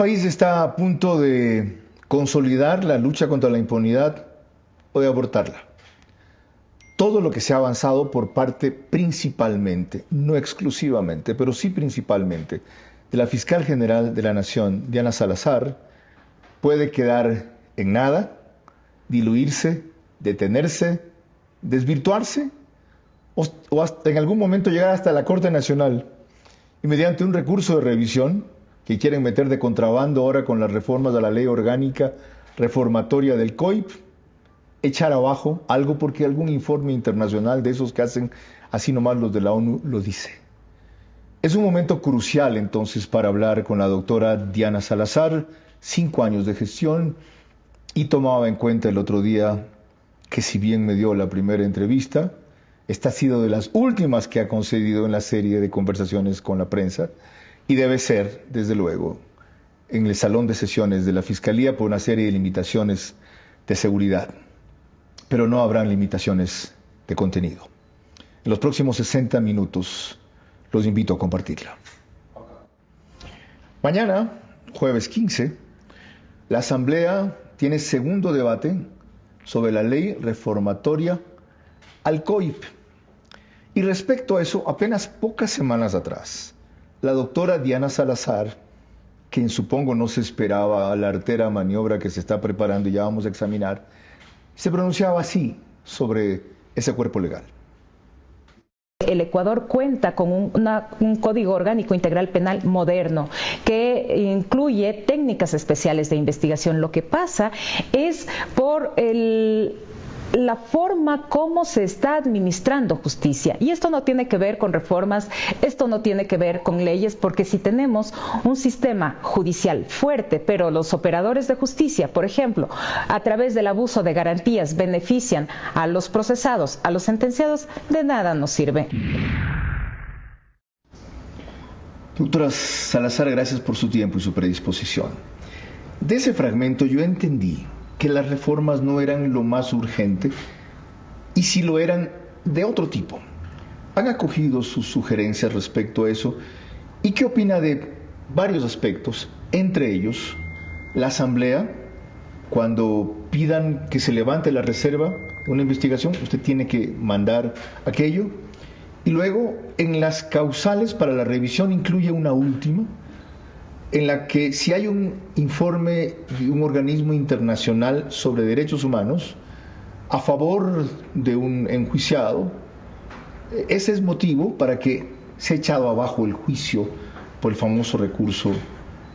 país está a punto de consolidar la lucha contra la impunidad o de abortarla. Todo lo que se ha avanzado por parte principalmente, no exclusivamente, pero sí principalmente, de la fiscal general de la Nación, Diana Salazar, puede quedar en nada, diluirse, detenerse, desvirtuarse o hasta en algún momento llegar hasta la Corte Nacional y mediante un recurso de revisión que quieren meter de contrabando ahora con las reformas a la ley orgánica reformatoria del COIP, echar abajo algo porque algún informe internacional de esos que hacen así nomás los de la ONU lo dice. Es un momento crucial entonces para hablar con la doctora Diana Salazar, 5 años de gestión, y tomaba en cuenta el otro día que si bien me dio la primera entrevista, esta ha sido de las últimas que ha concedido en la serie de conversaciones con la prensa y debe ser, desde luego, en el salón de sesiones de la Fiscalía por una serie de limitaciones de seguridad. Pero no habrán limitaciones de contenido. En los próximos 60 minutos los invito a compartirla. Mañana, jueves 15, la Asamblea tiene segundo debate sobre la ley reformatoria al COIP. Y respecto a eso, apenas pocas semanas atrás, la doctora Diana Salazar, quien supongo no se esperaba a la artera maniobra que se está preparando y ya vamos a examinar, se pronunciaba así sobre ese cuerpo legal. El Ecuador cuenta con un código orgánico integral penal moderno que incluye técnicas especiales de investigación. Lo que pasa es por la forma como se está administrando justicia. Y esto no tiene que ver con reformas, esto no tiene que ver con leyes, porque si tenemos un sistema judicial fuerte, pero los operadores de justicia, por ejemplo, a través del abuso de garantías benefician a los procesados, a los sentenciados, de nada nos sirve. Doctora Salazar, gracias por su tiempo y su predisposición. De ese fragmento yo entendí que las reformas no eran lo más urgente y si lo eran, de otro tipo. ¿Han acogido sus sugerencias respecto a eso? ¿Y qué opina de varios aspectos? Entre ellos, la Asamblea, cuando pidan que se levante la reserva, una investigación, usted tiene que mandar aquello. Y luego, en las causales para la revisión incluye una última, en la que si hay un informe de un organismo internacional sobre derechos humanos a favor de un enjuiciado, ese es motivo para que se ha echado abajo el juicio por el famoso recurso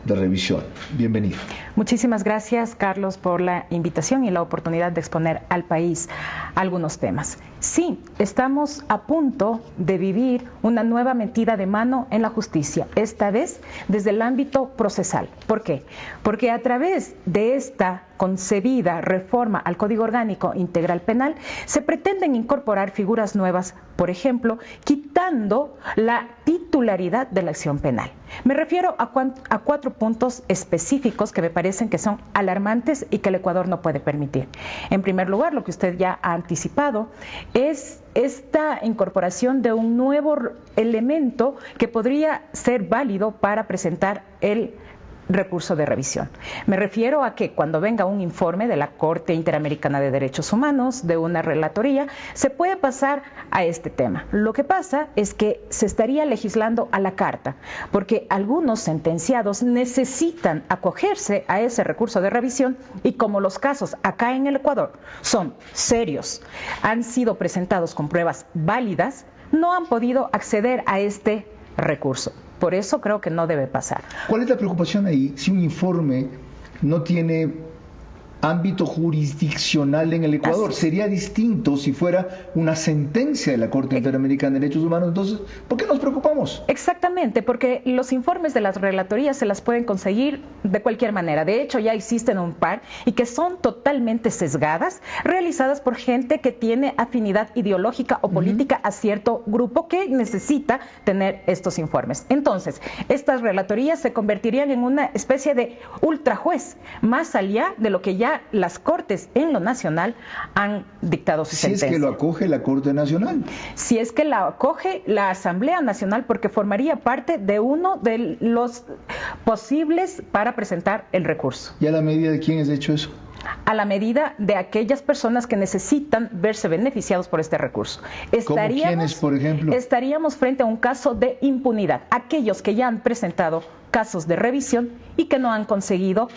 de revisión. Bienvenido. Muchísimas gracias, Carlos, por la invitación y la oportunidad de exponer al país algunos temas. Sí, estamos a punto de vivir una nueva metida de mano en la justicia, esta vez desde el ámbito procesal. ¿Por qué? Porque a través de esta concebida reforma al Código Orgánico Integral Penal se pretenden incorporar figuras nuevas, por ejemplo, quitando la titularidad de la acción penal. Me refiero a 4 puntos específicos que me parecen que son alarmantes y que el Ecuador no puede permitir. En primer lugar, lo que usted ya ha anticipado es esta incorporación de un nuevo elemento que podría ser válido para presentar el recurso de revisión. Me refiero a que cuando venga un informe de la Corte Interamericana de Derechos Humanos, de una relatoría, se puede pasar a este tema. Lo que pasa es que se estaría legislando a la carta, porque algunos sentenciados necesitan acogerse a ese recurso de revisión y como los casos acá en el Ecuador son serios, han sido presentados con pruebas válidas, no han podido acceder a este recurso. Por eso creo que no debe pasar. ¿Cuál es la preocupación ahí si un informe no tiene ámbito jurisdiccional en el Ecuador? Sería distinto si fuera una sentencia de la Corte Interamericana de Derechos Humanos. Entonces, ¿por qué nos preocupamos? Exactamente, porque los informes de las relatorías se las pueden conseguir de cualquier manera. De hecho, ya existen un par y que son totalmente sesgadas, realizadas por gente que tiene afinidad ideológica o política a cierto grupo que necesita tener estos informes. Entonces, estas relatorías se convertirían en una especie de ultrajuez, más allá de lo que ya ya las Cortes en lo nacional han dictado su sentencia. Si es que lo acoge la Corte Nacional. Si es que la acoge la Asamblea Nacional, porque formaría parte de uno de los posibles para presentar el recurso. ¿Y a la medida de quién es hecho eso? A la medida de aquellas personas que necesitan verse beneficiados por este recurso. ¿Cómo quiénes, por ejemplo? Estaríamos frente a un caso de impunidad. Aquellos que ya han presentado casos de revisión y que no han conseguido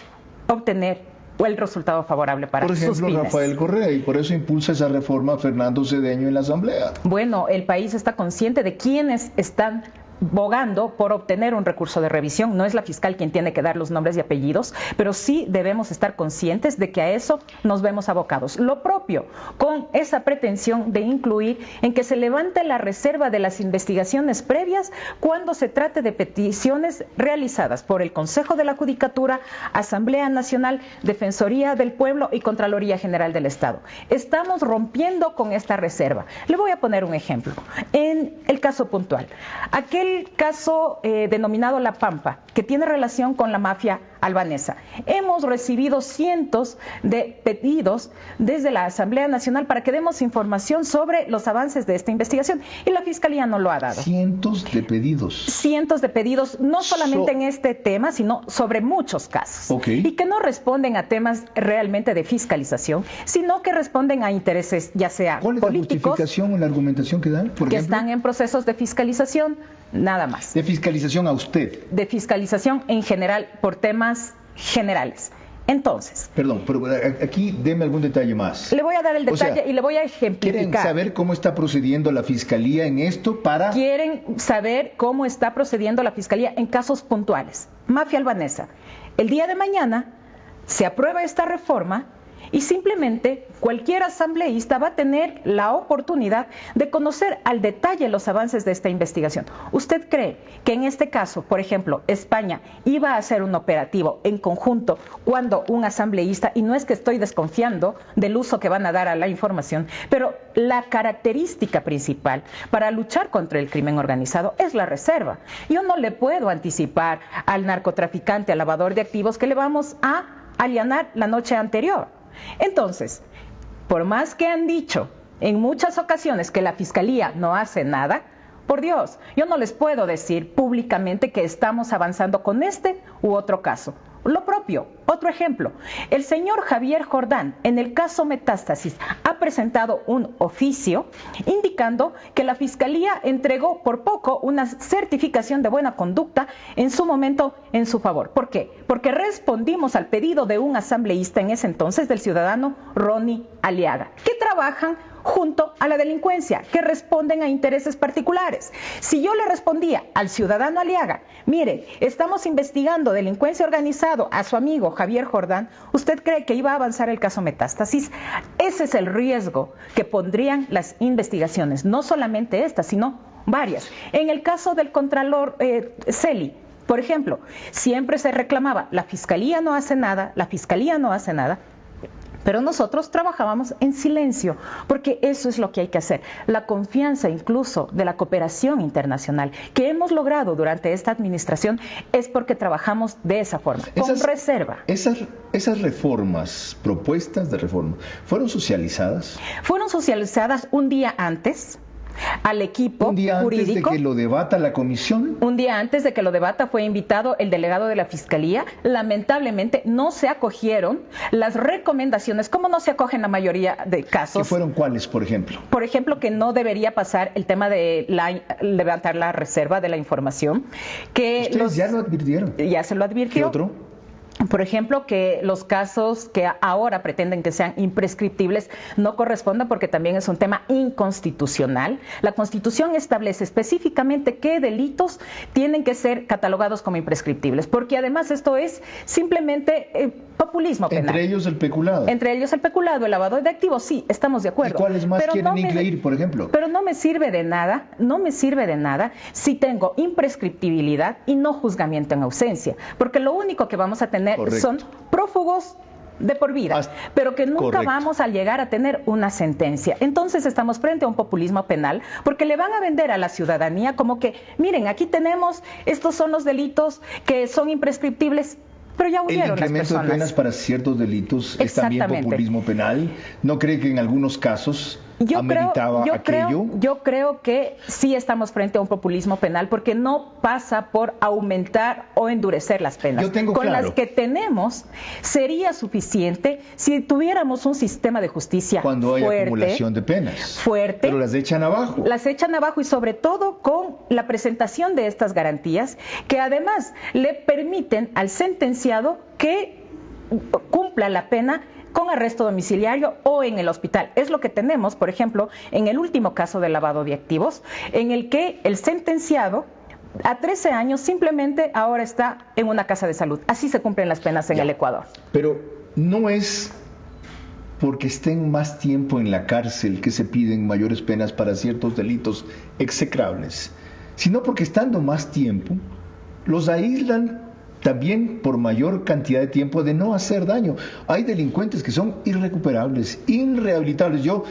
obtener el resultado favorable para sus pymes. Por ejemplo, Rafael Correa, y por eso impulsa esa reforma Fernando Cedeño en la Asamblea. Bueno, el país está consciente de quiénes están bogando por obtener un recurso de revisión. No es la fiscal quien tiene que dar los nombres y apellidos, pero sí debemos estar conscientes de que a eso nos vemos abocados. Lo propio con esa pretensión de incluir en que se levante la reserva de las investigaciones previas cuando se trate de peticiones realizadas por el Consejo de la Judicatura, Asamblea Nacional, Defensoría del Pueblo y Contraloría General del Estado. Estamos rompiendo con esta reserva. Le voy a poner un ejemplo. En el caso puntual, aquel caso denominado La Pampa, que tiene relación con la mafia albanesa. Hemos recibido cientos de pedidos desde la Asamblea Nacional para que demos información sobre los avances de esta investigación y la Fiscalía no lo ha dado. Cientos de pedidos. Cientos de pedidos, no solamente en este tema, sino sobre muchos casos. Okay. Y que no responden a temas realmente de fiscalización, sino que responden a intereses ya sea políticos. ¿Cuál es la justificación o la argumentación que dan? Por que ejemplo, están en procesos de fiscalización, nada más. ¿De fiscalización a usted? De fiscalización en general, por temas generales. Entonces, perdón, pero aquí deme algún detalle más. Le voy a dar el detalle y le voy a ejemplificar. ¿Quieren saber cómo está procediendo la Fiscalía en esto para...? Quieren saber cómo está procediendo la Fiscalía en casos puntuales. Mafia albanesa. El día de mañana se aprueba esta reforma y simplemente cualquier asambleísta va a tener la oportunidad de conocer al detalle los avances de esta investigación. ¿Usted cree que en este caso, por ejemplo, España iba a hacer un operativo en conjunto cuando un asambleísta, y no es que estoy desconfiando del uso que van a dar a la información, pero la característica principal para luchar contra el crimen organizado es la reserva? Yo no le puedo anticipar al narcotraficante, al lavador de activos, que le vamos a allanar la noche anterior. Entonces, por más que han dicho en muchas ocasiones que la Fiscalía no hace nada, por Dios, yo no les puedo decir públicamente que estamos avanzando con este u otro caso. Lo propio, otro ejemplo, el señor Javier Jordán, en el caso Metástasis, ha presentado un oficio indicando que la Fiscalía entregó por poco una certificación de buena conducta en su momento en su favor. ¿Por qué? Porque respondimos al pedido de un asambleísta en ese entonces, del ciudadano Ronnie Aliaga, que trabajan junto a la delincuencia, que responden a intereses particulares. Si yo le respondía al ciudadano Aliaga, mire, estamos investigando delincuencia organizada a su amigo Javier Jordán, ¿usted cree que iba a avanzar el caso Metástasis? Ese es el riesgo que pondrían las investigaciones, no solamente esta, sino varias. En el caso del contralor Celi, por ejemplo, siempre se reclamaba, la Fiscalía no hace nada, la Fiscalía no hace nada. Pero nosotros trabajábamos en silencio, porque eso es lo que hay que hacer. La confianza incluso de la cooperación internacional que hemos logrado durante esta administración es porque trabajamos de esa forma, con reserva. Esas reformas, propuestas de reforma, ¿fueron socializadas? Fueron socializadas un día antes al equipo jurídico. ¿Un día antes de que lo debata la comisión? Un día antes de que lo debata fue invitado el delegado de la Fiscalía. Lamentablemente no se acogieron las recomendaciones, como no se acogen la mayoría de casos. ¿Qué fueron cuáles, por ejemplo? Por ejemplo, que no debería pasar el tema de levantar la reserva de la información. Que ustedes ya lo advirtieron. Ya se lo advirtió. ¿Qué otro? Por ejemplo, que los casos que ahora pretenden que sean imprescriptibles no correspondan porque también es un tema inconstitucional. La Constitución establece específicamente qué delitos tienen que ser catalogados como imprescriptibles, porque además esto es simplemente populismo penal. Entre ellos el peculado. Entre ellos el peculado, el lavado de activos, sí, estamos de acuerdo. ¿Y cuáles más quieren incluir, por ejemplo? Pero no me sirve de nada, si tengo imprescriptibilidad y no juzgamiento en ausencia, porque lo único que vamos a tener son prófugos de por vida, pero que nunca vamos a llegar a tener una sentencia. Entonces estamos frente a un populismo penal, porque le van a vender a la ciudadanía como que, miren, aquí tenemos, estos son los delitos que son imprescriptibles. pero ya ¿El huyeron las incremento de personas. penas para ciertos delitos es también populismo penal? ¿No cree que en algunos casos ameritaba aquello? Yo creo que sí estamos frente a un populismo penal porque no pasa por aumentar o endurecer las penas. Yo tengo Con claro. las que tenemos sería suficiente si tuviéramos un sistema de justicia cuando hay fuerte, acumulación de penas. Fuerte. Pero las echan abajo. Las echan abajo y sobre todo con la presentación de estas garantías que además le permiten al sentenciado que cumpla la pena con arresto domiciliario o en el hospital. Es lo que tenemos, por ejemplo, en el último caso de lavado de activos, en el que el sentenciado a 13 años simplemente ahora está en una casa de salud. Así se cumplen las penas en el Ecuador. Pero no es porque estén más tiempo en la cárcel que se piden mayores penas para ciertos delitos execrables, sino porque estando más tiempo, los aíslan también por mayor cantidad de tiempo de no hacer daño. Hay delincuentes que son irrecuperables, irrehabilitables. Yo,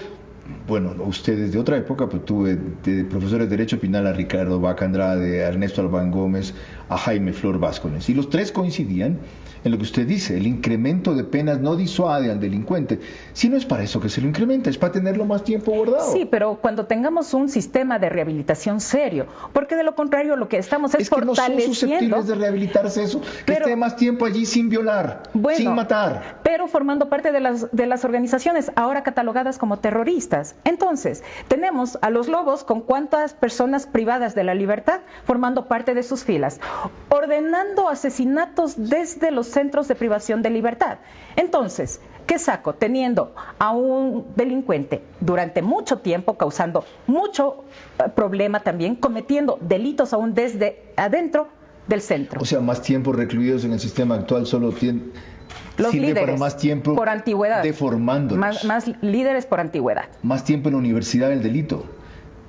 bueno, ustedes de otra época, pues tuve de profesores de Derecho Penal a Ricardo Vaca Andrade, a Ernesto Albán Gómez, a Jaime Flor Vázquez, y los tres coincidían en lo que usted dice: el incremento de penas no disuade al delincuente, sino es para eso que se lo incrementa, es para tenerlo más tiempo guardado. Sí, pero cuando tengamos un sistema de rehabilitación serio, porque de lo contrario lo que estamos es que fortaleciendo. No son susceptibles de rehabilitarse eso, que esté más tiempo allí sin violar, sin matar. Pero formando parte de las organizaciones ahora catalogadas como terroristas. Entonces, tenemos a los lobos con cuántas personas privadas de la libertad formando parte de sus filas, ordenando asesinatos desde los centros de privación de libertad. Entonces, ¿qué saco? Teniendo a un delincuente durante mucho tiempo causando mucho problema también, cometiendo delitos aún desde adentro del centro. O sea, más tiempo recluidos en el sistema actual solo tienen... Los sirve líderes, para más tiempo por antigüedad, deformándolos. Más líderes por antigüedad. Más tiempo en la universidad del delito.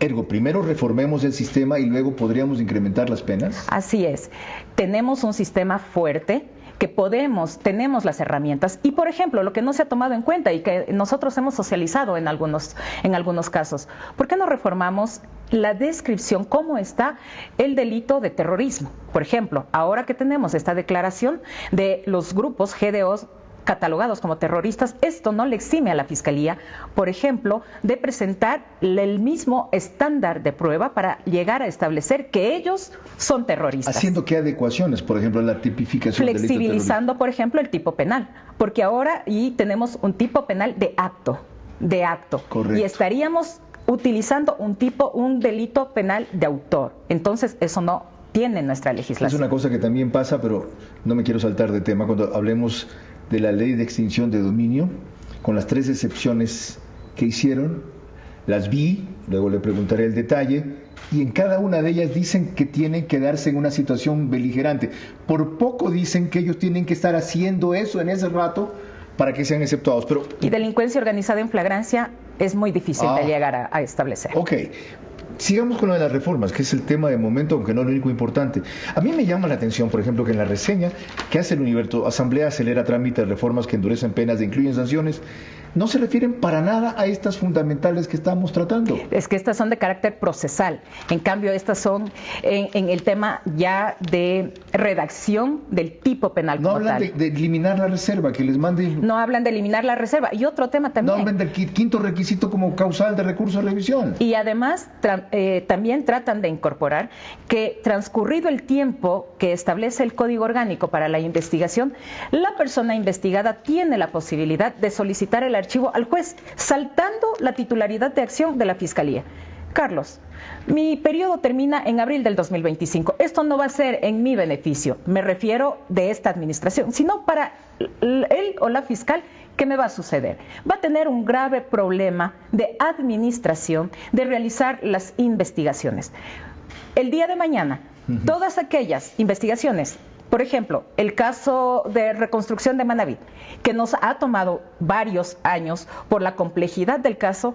Ergo, primero reformemos el sistema y luego podríamos incrementar las penas. Así es. Tenemos un sistema fuerte que tenemos las herramientas y, por ejemplo, lo que no se ha tomado en cuenta y que nosotros hemos socializado en algunos casos, ¿por qué no reformamos la descripción, cómo está el delito de terrorismo? Por ejemplo, ahora que tenemos esta declaración de los grupos GDOs catalogados como terroristas, esto no le exime a la Fiscalía, por ejemplo, de presentar el mismo estándar de prueba para llegar a establecer que ellos son terroristas. ¿Haciendo qué adecuaciones? Por ejemplo, la tipificación del delito terrorista. Flexibilizando, por ejemplo, el tipo penal, porque ahora tenemos un tipo penal de acto. Correcto. Y estaríamos utilizando un delito penal de autor. Entonces, eso no tiene nuestra legislación. Es una cosa que también pasa, pero no me quiero saltar de tema. Cuando hablemos de la ley de extinción de dominio, con las 3 excepciones que hicieron, las vi, luego le preguntaré el detalle, y en cada una de ellas dicen que tienen que darse en una situación beligerante. Por poco dicen que ellos tienen que estar haciendo eso en ese rato para que sean exceptuados. Pero... Y delincuencia organizada en flagrancia es muy difícil de llegar a establecer. Ok. Sigamos con lo de las reformas, que es el tema de momento, aunque no lo único importante. A mí me llama la atención, por ejemplo, que en la reseña que hace el Universo, Asamblea acelera trámite de reformas que endurecen penas e incluyen sanciones, no se refieren para nada a estas fundamentales que estamos tratando. Es que estas son de carácter procesal. En cambio, estas son en el tema ya de redacción del tipo penal. No como hablan tal. de eliminar la reserva, que les manden... No hablan de eliminar la reserva. Y otro tema también. No hablan del quinto requisito como causal de recurso de revisión. Y además también tratan de incorporar que, transcurrido el tiempo que establece el Código Orgánico para la investigación, la persona investigada tiene la posibilidad de solicitar el archivo al juez, saltando la titularidad de acción de la Fiscalía. Carlos, mi periodo termina en abril del 2025. Esto no va a ser en mi beneficio, me refiero de esta administración, sino para él o la fiscal. ¿Qué me va a suceder? Va a tener un grave problema de administración, de realizar las investigaciones. El día de mañana, todas aquellas investigaciones, por ejemplo, el caso de reconstrucción de Manabí, que nos ha tomado varios años por la complejidad del caso,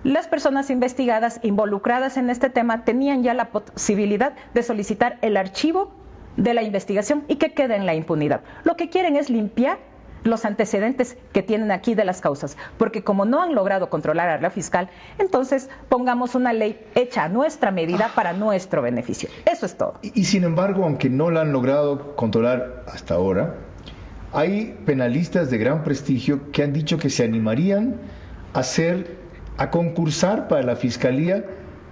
las personas investigadas, involucradas en este tema, tenían ya la posibilidad de solicitar el archivo de la investigación y que quede en la impunidad. Lo que quieren es limpiar los antecedentes que tienen aquí de las causas, porque como no han logrado controlar a la fiscal, entonces pongamos una ley hecha a nuestra medida para nuestro beneficio. Eso es todo. Y sin embargo, aunque no la han logrado controlar hasta ahora, Hay penalistas de gran prestigio que han dicho que se animarían a concursar para la Fiscalía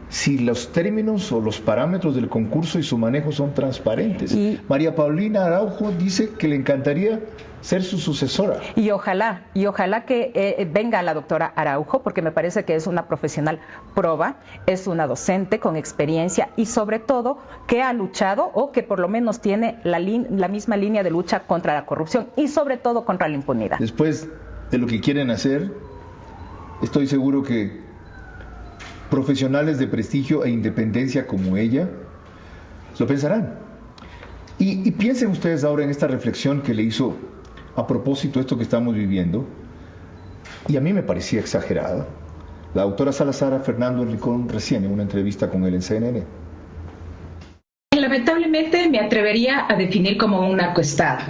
si los términos o los parámetros del concurso y su manejo son transparentes. María Paulina Araujo dice que le encantaría ser su sucesora. Y ojalá que venga la doctora Araujo, porque me parece que es una profesional proba, es una docente con experiencia y sobre todo que ha luchado o que por lo menos tiene la misma línea de lucha contra la corrupción y sobre todo contra la impunidad. Después de lo que quieren hacer, estoy seguro que profesionales de prestigio e independencia como ella lo pensarán. Y piensen ustedes ahora en esta reflexión que le hizo a propósito de esto que estamos viviendo, y a mí me parecía exagerada, la doctora Salazar a Fernando Rincón recién en una entrevista con él en CNN. Lamentablemente me atrevería a definir como un narcoestado,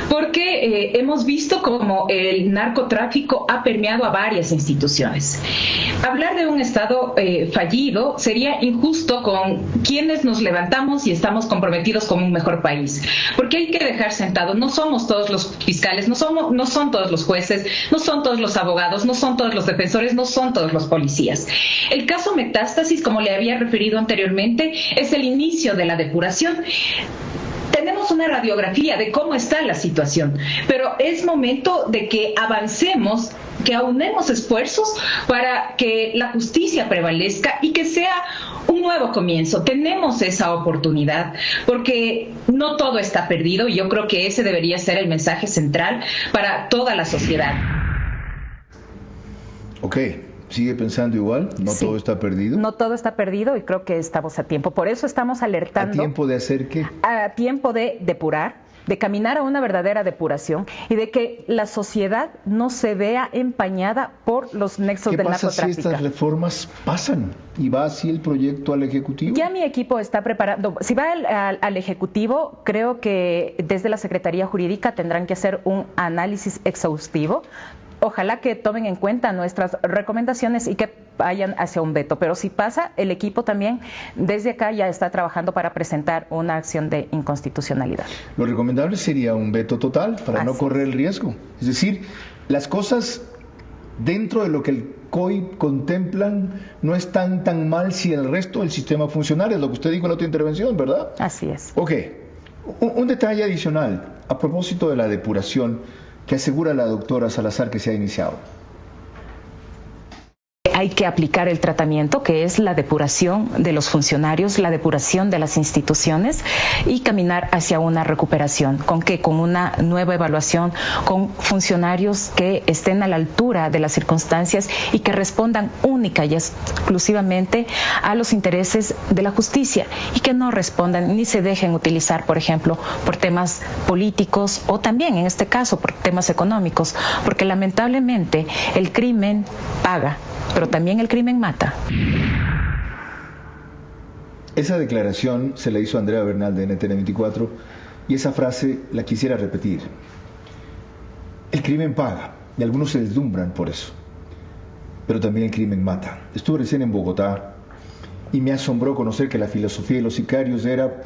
porque hemos visto cómo el narcotráfico ha permeado a varias instituciones. Hablar de un Estado fallido sería injusto con quienes nos levantamos y estamos comprometidos con un mejor país, porque hay que dejar sentado, no somos todos los fiscales, no son todos los jueces, no son todos los abogados, no son todos los defensores, no son todos los policías. El caso Metástasis, como le había referido anteriormente, es el inicio de la depuración. Tenemos una radiografía de cómo está la situación, pero es momento de que avancemos, que aunemos esfuerzos para que la justicia prevalezca y que sea un nuevo comienzo. Tenemos esa oportunidad porque no todo está perdido y yo creo que ese debería ser el mensaje central para toda la sociedad. Ok. ¿Sigue pensando igual? ¿No sí, todo está perdido? No todo está perdido y creo que estamos a tiempo. Por eso estamos alertando. ¿A tiempo de hacer qué? A tiempo de depurar, de caminar a una verdadera depuración y de que la sociedad no se vea empañada por los nexos del narcotráfico. ¿Qué pasa si estas reformas pasan y va así el proyecto al Ejecutivo? Ya mi equipo está preparando. Si va al Ejecutivo, creo que desde la Secretaría Jurídica tendrán que hacer un análisis exhaustivo. Ojalá que tomen en cuenta nuestras recomendaciones y que vayan hacia un veto. Pero si pasa, el equipo también desde acá ya está trabajando para presentar una acción de inconstitucionalidad. Lo recomendable sería un veto total para no correr el riesgo. Es decir, las cosas dentro de lo que el COI contemplan no están tan mal si el resto del sistema funciona. Es lo que usted dijo en la otra intervención, ¿verdad? Así es. Ok. Un detalle adicional a propósito de la depuración que asegura la doctora Salazar que se ha iniciado. Hay que aplicar el tratamiento, que es la depuración de los funcionarios, la depuración de las instituciones y caminar hacia una recuperación. ¿Con qué? Con una nueva evaluación, con funcionarios que estén a la altura de las circunstancias y que respondan única y exclusivamente a los intereses de la justicia y que no respondan ni se dejen utilizar, por ejemplo, por temas políticos o también, en este caso, por temas económicos, porque lamentablemente el crimen paga, pero también el crimen mata. Esa declaración se la hizo Andrea Bernal de NTN 24 y esa frase la quisiera repetir. El crimen paga y algunos se deslumbran por eso, pero también el crimen mata. Estuve recién en Bogotá y me asombró conocer que la filosofía de los sicarios era: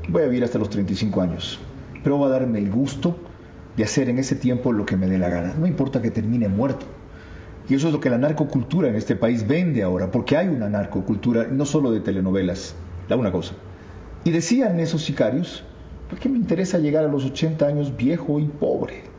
voy a vivir hasta los 35 años, pero voy a darme el gusto de hacer en ese tiempo lo que me dé la gana. No importa que termine muerto. Y eso es lo que la narcocultura en este país vende ahora, porque hay una narcocultura, no solo de telenovelas, la una cosa. Y decían esos sicarios: ¿por qué me interesa llegar a los 80 años viejo y pobre?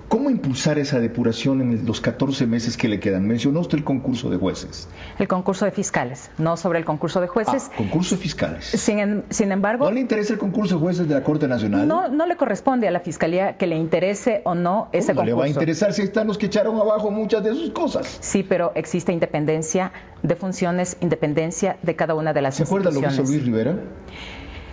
¿Cómo impulsar esa depuración en los 14 meses que le quedan? Mencionó usted el concurso de jueces. El concurso de fiscales, no sobre el concurso de jueces. Concurso de fiscales. Sin embargo... ¿No le interesa el concurso de jueces de la Corte Nacional? No le corresponde a la Fiscalía que le interese o no ese concurso. ¿Le va a interesar si están los que echaron abajo muchas de sus cosas? Sí, pero existe independencia de funciones, independencia de cada una de las instituciones. ¿Se acuerda lo que hizo Luis Rivera?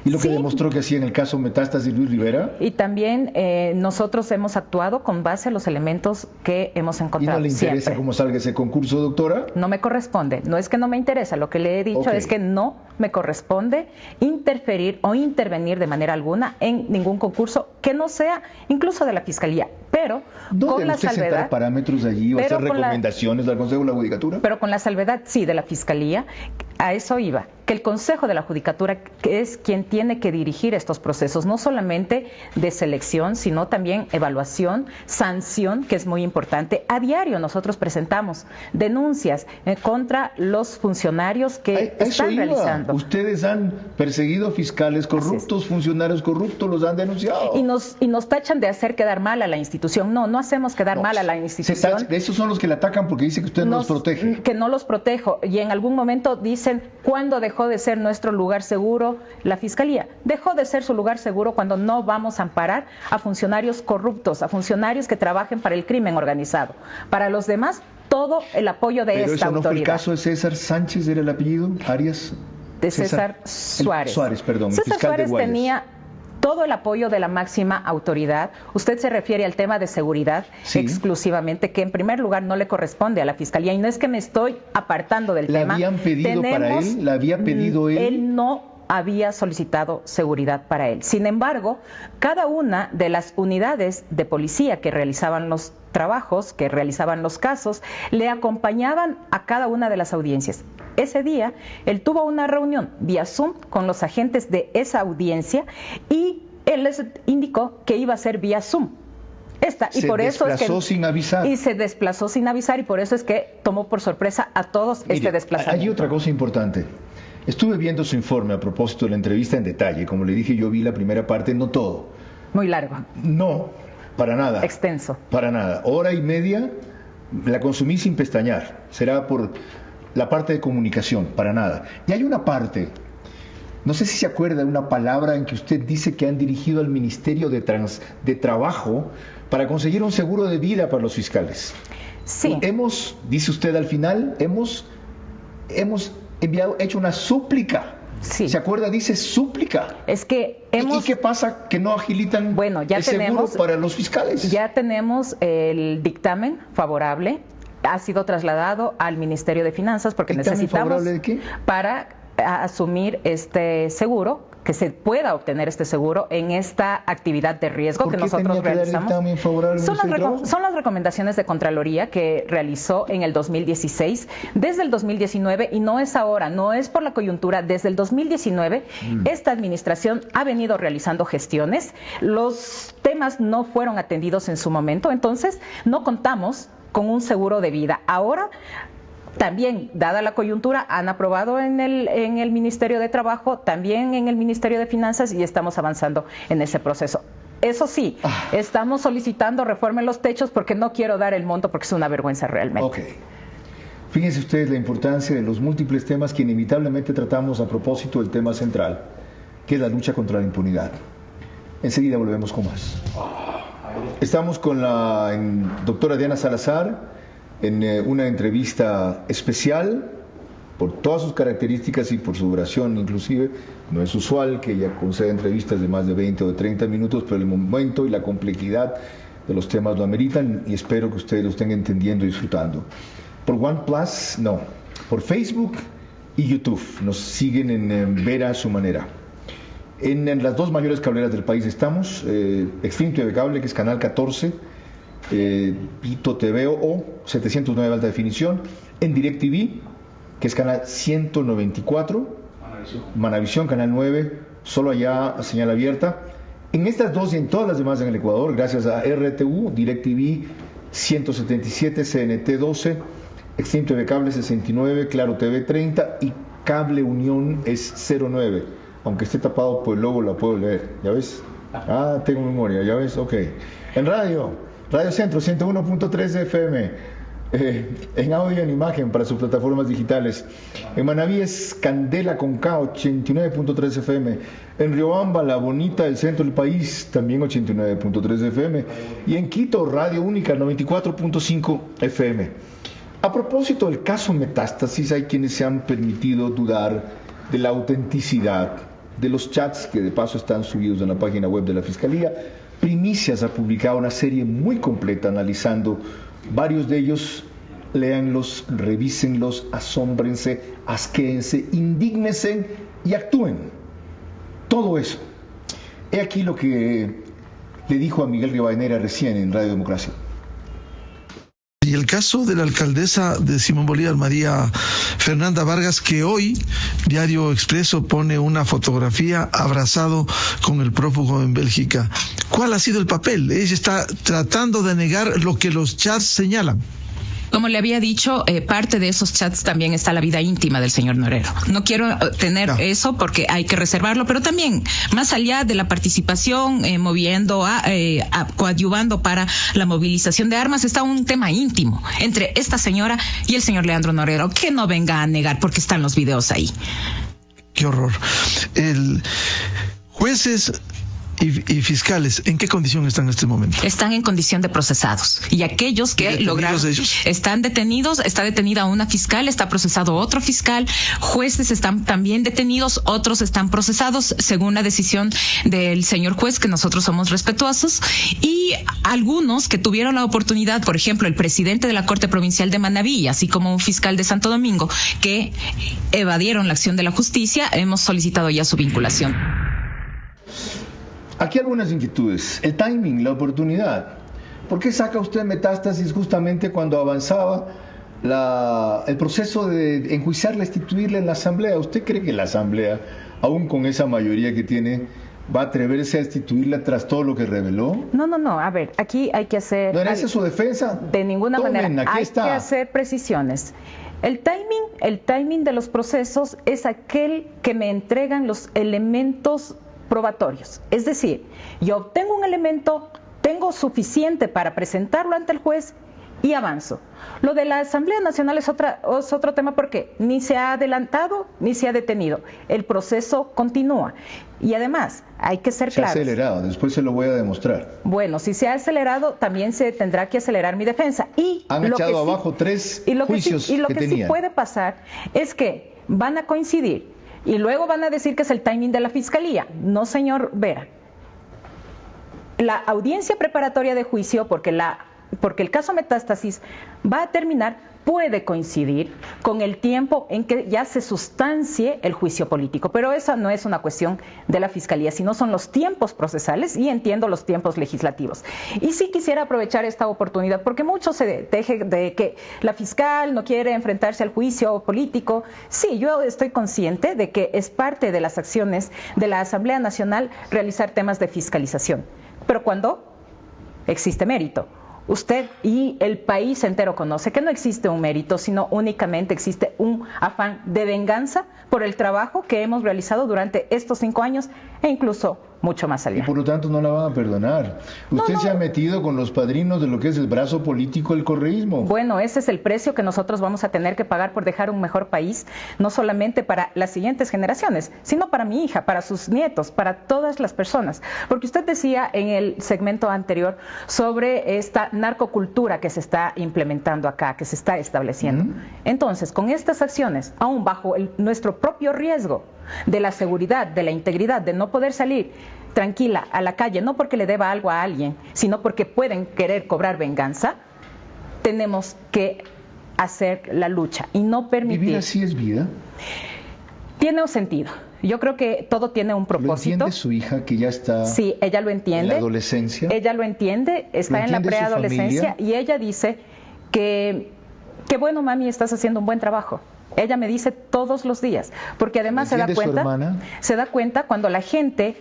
¿Y lo que demostró que hacía en el caso Metástasis Luis Rivera? Y también nosotros hemos actuado con base a los elementos que hemos encontrado. ¿Y no le interesa siempre cómo salga ese concurso, doctora? No me corresponde. No es que no me interesa. Lo que le he dicho es que no me corresponde interferir o intervenir de manera alguna en ningún concurso que no sea incluso de la Fiscalía. Pero con la salvedad... sentar parámetros allí o hacer recomendaciones al Consejo de la Judicatura? Pero con la salvedad, sí, de la Fiscalía. A eso iba. Que que el Consejo de la Judicatura es quien tiene que dirigir estos procesos, no solamente de selección, sino también evaluación, sanción, que es muy importante. A diario nosotros presentamos denuncias contra los funcionarios que están realizando. Ustedes han perseguido fiscales corruptos, funcionarios corruptos, los han denunciado. Y nos tachan de hacer quedar mal a la institución. No hacemos quedar mal a la institución. Esos son los que le atacan porque dicen que usted no los protege. Que no los protejo. Y en algún momento dicen, ¿cuándo dejó de ser nuestro lugar seguro la Fiscalía? Dejó de ser su lugar seguro cuando no vamos a amparar a funcionarios corruptos, a funcionarios que trabajen para el crimen organizado. Para los demás, todo el apoyo de esta autoridad. ¿Pero eso no fue el caso de César Sánchez, era el apellido? ¿Arias? De César Suárez. César Suárez tenía todo el apoyo de la máxima autoridad. Usted se refiere al tema de seguridad exclusivamente, que en primer lugar no le corresponde a la Fiscalía. Y no es que me estoy apartando del tema. ¿La habían pedido para él? ¿La había pedido él? Él no había solicitado seguridad para él. Sin embargo, cada una de las unidades de policía que realizaban los trabajos, que realizaban los casos, le acompañaban a cada una de las audiencias. Ese día, él tuvo una reunión vía Zoom con los agentes de esa audiencia y él les indicó que iba a ser vía Zoom. Se desplazó sin avisar. Y se desplazó sin avisar y por eso es que tomó por sorpresa a todos este desplazamiento. Hay otra cosa importante. Estuve viendo su informe a propósito de la entrevista en detalle. Como le dije, yo vi la primera parte, no todo. Muy largo. No, para nada. Extenso. Para nada. Hora y media la consumí sin pestañear. Será por la parte de comunicación, para nada. Y hay una parte, no sé si se acuerda de una palabra en que usted dice que han dirigido al Ministerio de Trabajo para conseguir un seguro de vida para los fiscales. Sí. Dice usted al final, hemos hecho una súplica. Sí. ¿Se acuerda? Dice súplica. Es que ¿Y qué pasa? ¿Que no agilitan el seguro para los fiscales? Ya tenemos el dictamen favorable. Ha sido trasladado al Ministerio de Finanzas porque necesitamos ¿de qué? Para asumir este seguro, que se pueda obtener este seguro en esta actividad de riesgo que nosotros realizamos. Son las recomendaciones de Contraloría que realizó en el 2016, desde el 2019, y no es ahora, no es por la coyuntura, desde el 2019 esta administración ha venido realizando gestiones, los temas no fueron atendidos en su momento, entonces no contamos con un seguro de vida. Ahora, también, dada la coyuntura, han aprobado en el Ministerio de Trabajo, también en el Ministerio de Finanzas, y estamos avanzando en ese proceso. Eso sí, estamos solicitando reformen los techos porque no quiero dar el monto porque es una vergüenza realmente. Ok. Fíjense ustedes la importancia de los múltiples temas que inevitablemente tratamos a propósito del tema central, que es la lucha contra la impunidad. Enseguida volvemos con más. Estamos con la doctora Diana Salazar en una entrevista especial por todas sus características y por su duración inclusive. No es usual que ella conceda entrevistas de más de 20 o de 30 minutos, pero el momento y la complejidad de los temas lo ameritan y espero que ustedes lo estén entendiendo y disfrutando. Por OnePlus, no. Por Facebook y YouTube. Nos siguen en Ver a su manera. En las dos mayores cableras del país estamos, Extreme TV Cable, que es canal 14, Pito TV o 709 de alta definición, en DirecTV, que es canal 194, Manavisión, canal 9, solo allá señal abierta. En estas dos y en todas las demás en el Ecuador, gracias a RTU, DirecTV 177, CNT 12, Extreme TV Cable 69, Claro TV 30 y Cable Unión es 09. Aunque esté tapado por el logo, la puedo leer. ¿Ya ves? Tengo memoria, ¿ya ves? Ok. En Radio Centro 101.3 FM. En audio y en imagen para sus plataformas digitales. En Manaví es Candela con K 89.3 FM. En Riobamba, la bonita del centro del país, también 89.3 FM. Y en Quito, Radio Única 94.5 FM. A propósito del caso Metástasis, hay quienes se han permitido dudar de la autenticidad de los chats que de paso están subidos en la página web de la Fiscalía. Primicias ha publicado una serie muy completa analizando varios de ellos. Léanlos, revísenlos, asómbrense, asquéense, indígnense y actúen. Todo eso. He aquí lo que le dijo a Miguel Rivadeneira recién en Radio Democracia. y el caso de la alcaldesa de Simón Bolívar, María Fernanda Vargas, que hoy Diario Expreso pone una fotografía abrazado con el prófugo en Bélgica. ¿Cuál ha sido el papel? Ella está tratando de negar lo que los chats señalan. Como le había dicho, parte de esos chats también está la vida íntima del señor Norero. No quiero tener eso porque hay que reservarlo, pero también, más allá de la participación, coadyuvando para la movilización de armas, está un tema íntimo entre esta señora y el señor Leandro Norero, que no venga a negar porque están los videos ahí. Qué horror. Jueces y fiscales, ¿en qué condición están en este momento? Están en condición de procesados. Y aquellos que lograron... Están detenidos, está detenida una fiscal, está procesado otro fiscal, jueces están también detenidos, otros están procesados según la decisión del señor juez, que nosotros somos respetuosos, y algunos que tuvieron la oportunidad, por ejemplo, el presidente de la Corte Provincial de Manabí, así como un fiscal de Santo Domingo, que evadieron la acción de la justicia, hemos solicitado ya su vinculación. Aquí algunas inquietudes. El timing, la oportunidad. ¿Por qué saca usted Metástasis justamente cuando avanzaba el proceso de enjuiciarla, destituirla en la Asamblea? ¿Usted cree que la Asamblea, aún con esa mayoría que tiene, va a atreverse a destituirla tras todo lo que reveló? No. A ver, aquí hay que hacer... ¿No era esa su defensa? De ninguna manera. Hay que hacer precisiones. El timing de los procesos es aquel que me entregan los elementos probatorios. Es decir, yo obtengo un elemento, tengo suficiente para presentarlo ante el juez y avanzo. Lo de la Asamblea Nacional es otro tema porque ni se ha adelantado ni se ha detenido. El proceso continúa. Y además, hay que ser claros. Se ha acelerado, después se lo voy a demostrar. Bueno, si se ha acelerado, también se tendrá que acelerar mi defensa. Han echado abajo 3 juicios que tenían. Y lo que sí puede pasar es que van a coincidir y luego van a decir que es el timing de la Fiscalía. No, señor Vera. La audiencia preparatoria de juicio, porque el caso Metástasis va a terminar, puede coincidir con el tiempo en que ya se sustancie el juicio político. Pero esa no es una cuestión de la Fiscalía, sino son los tiempos procesales y entiendo los tiempos legislativos. Y sí quisiera aprovechar esta oportunidad, porque mucho se deje de que la fiscal no quiere enfrentarse al juicio político. Sí, yo estoy consciente de que es parte de las acciones de la Asamblea Nacional realizar temas de fiscalización. Pero cuando existe mérito. Usted y el país entero conoce que no existe un mérito, sino únicamente existe un afán de venganza por el trabajo que hemos realizado durante estos 5 años e incluso mucho más allá. Y por lo tanto no la van a perdonar. Usted se ha metido con los padrinos de lo que es el brazo político del correísmo. Bueno, ese es el precio que nosotros vamos a tener que pagar por dejar un mejor país, no solamente para las siguientes generaciones, sino para mi hija, para sus nietos, para todas las personas. Porque usted decía en el segmento anterior sobre esta narcocultura que se está implementando acá, que se está estableciendo. Entonces, con estas acciones, aún bajo nuestro propio riesgo de la seguridad, de la integridad, de no poder salir tranquila a la calle, no porque le deba algo a alguien, sino porque pueden querer cobrar venganza, tenemos que hacer la lucha y no permitir... ¿Vivir así es vida? Tiene un sentido. Yo creo que todo tiene un propósito. ¿Lo entiende su hija que ya está... Sí, ella lo entiende. ¿En la adolescencia? Ella lo entiende, está en la preadolescencia y ella dice que bueno, mami, estás haciendo un buen trabajo. Ella me dice todos los días, porque además se da cuenta cuando la gente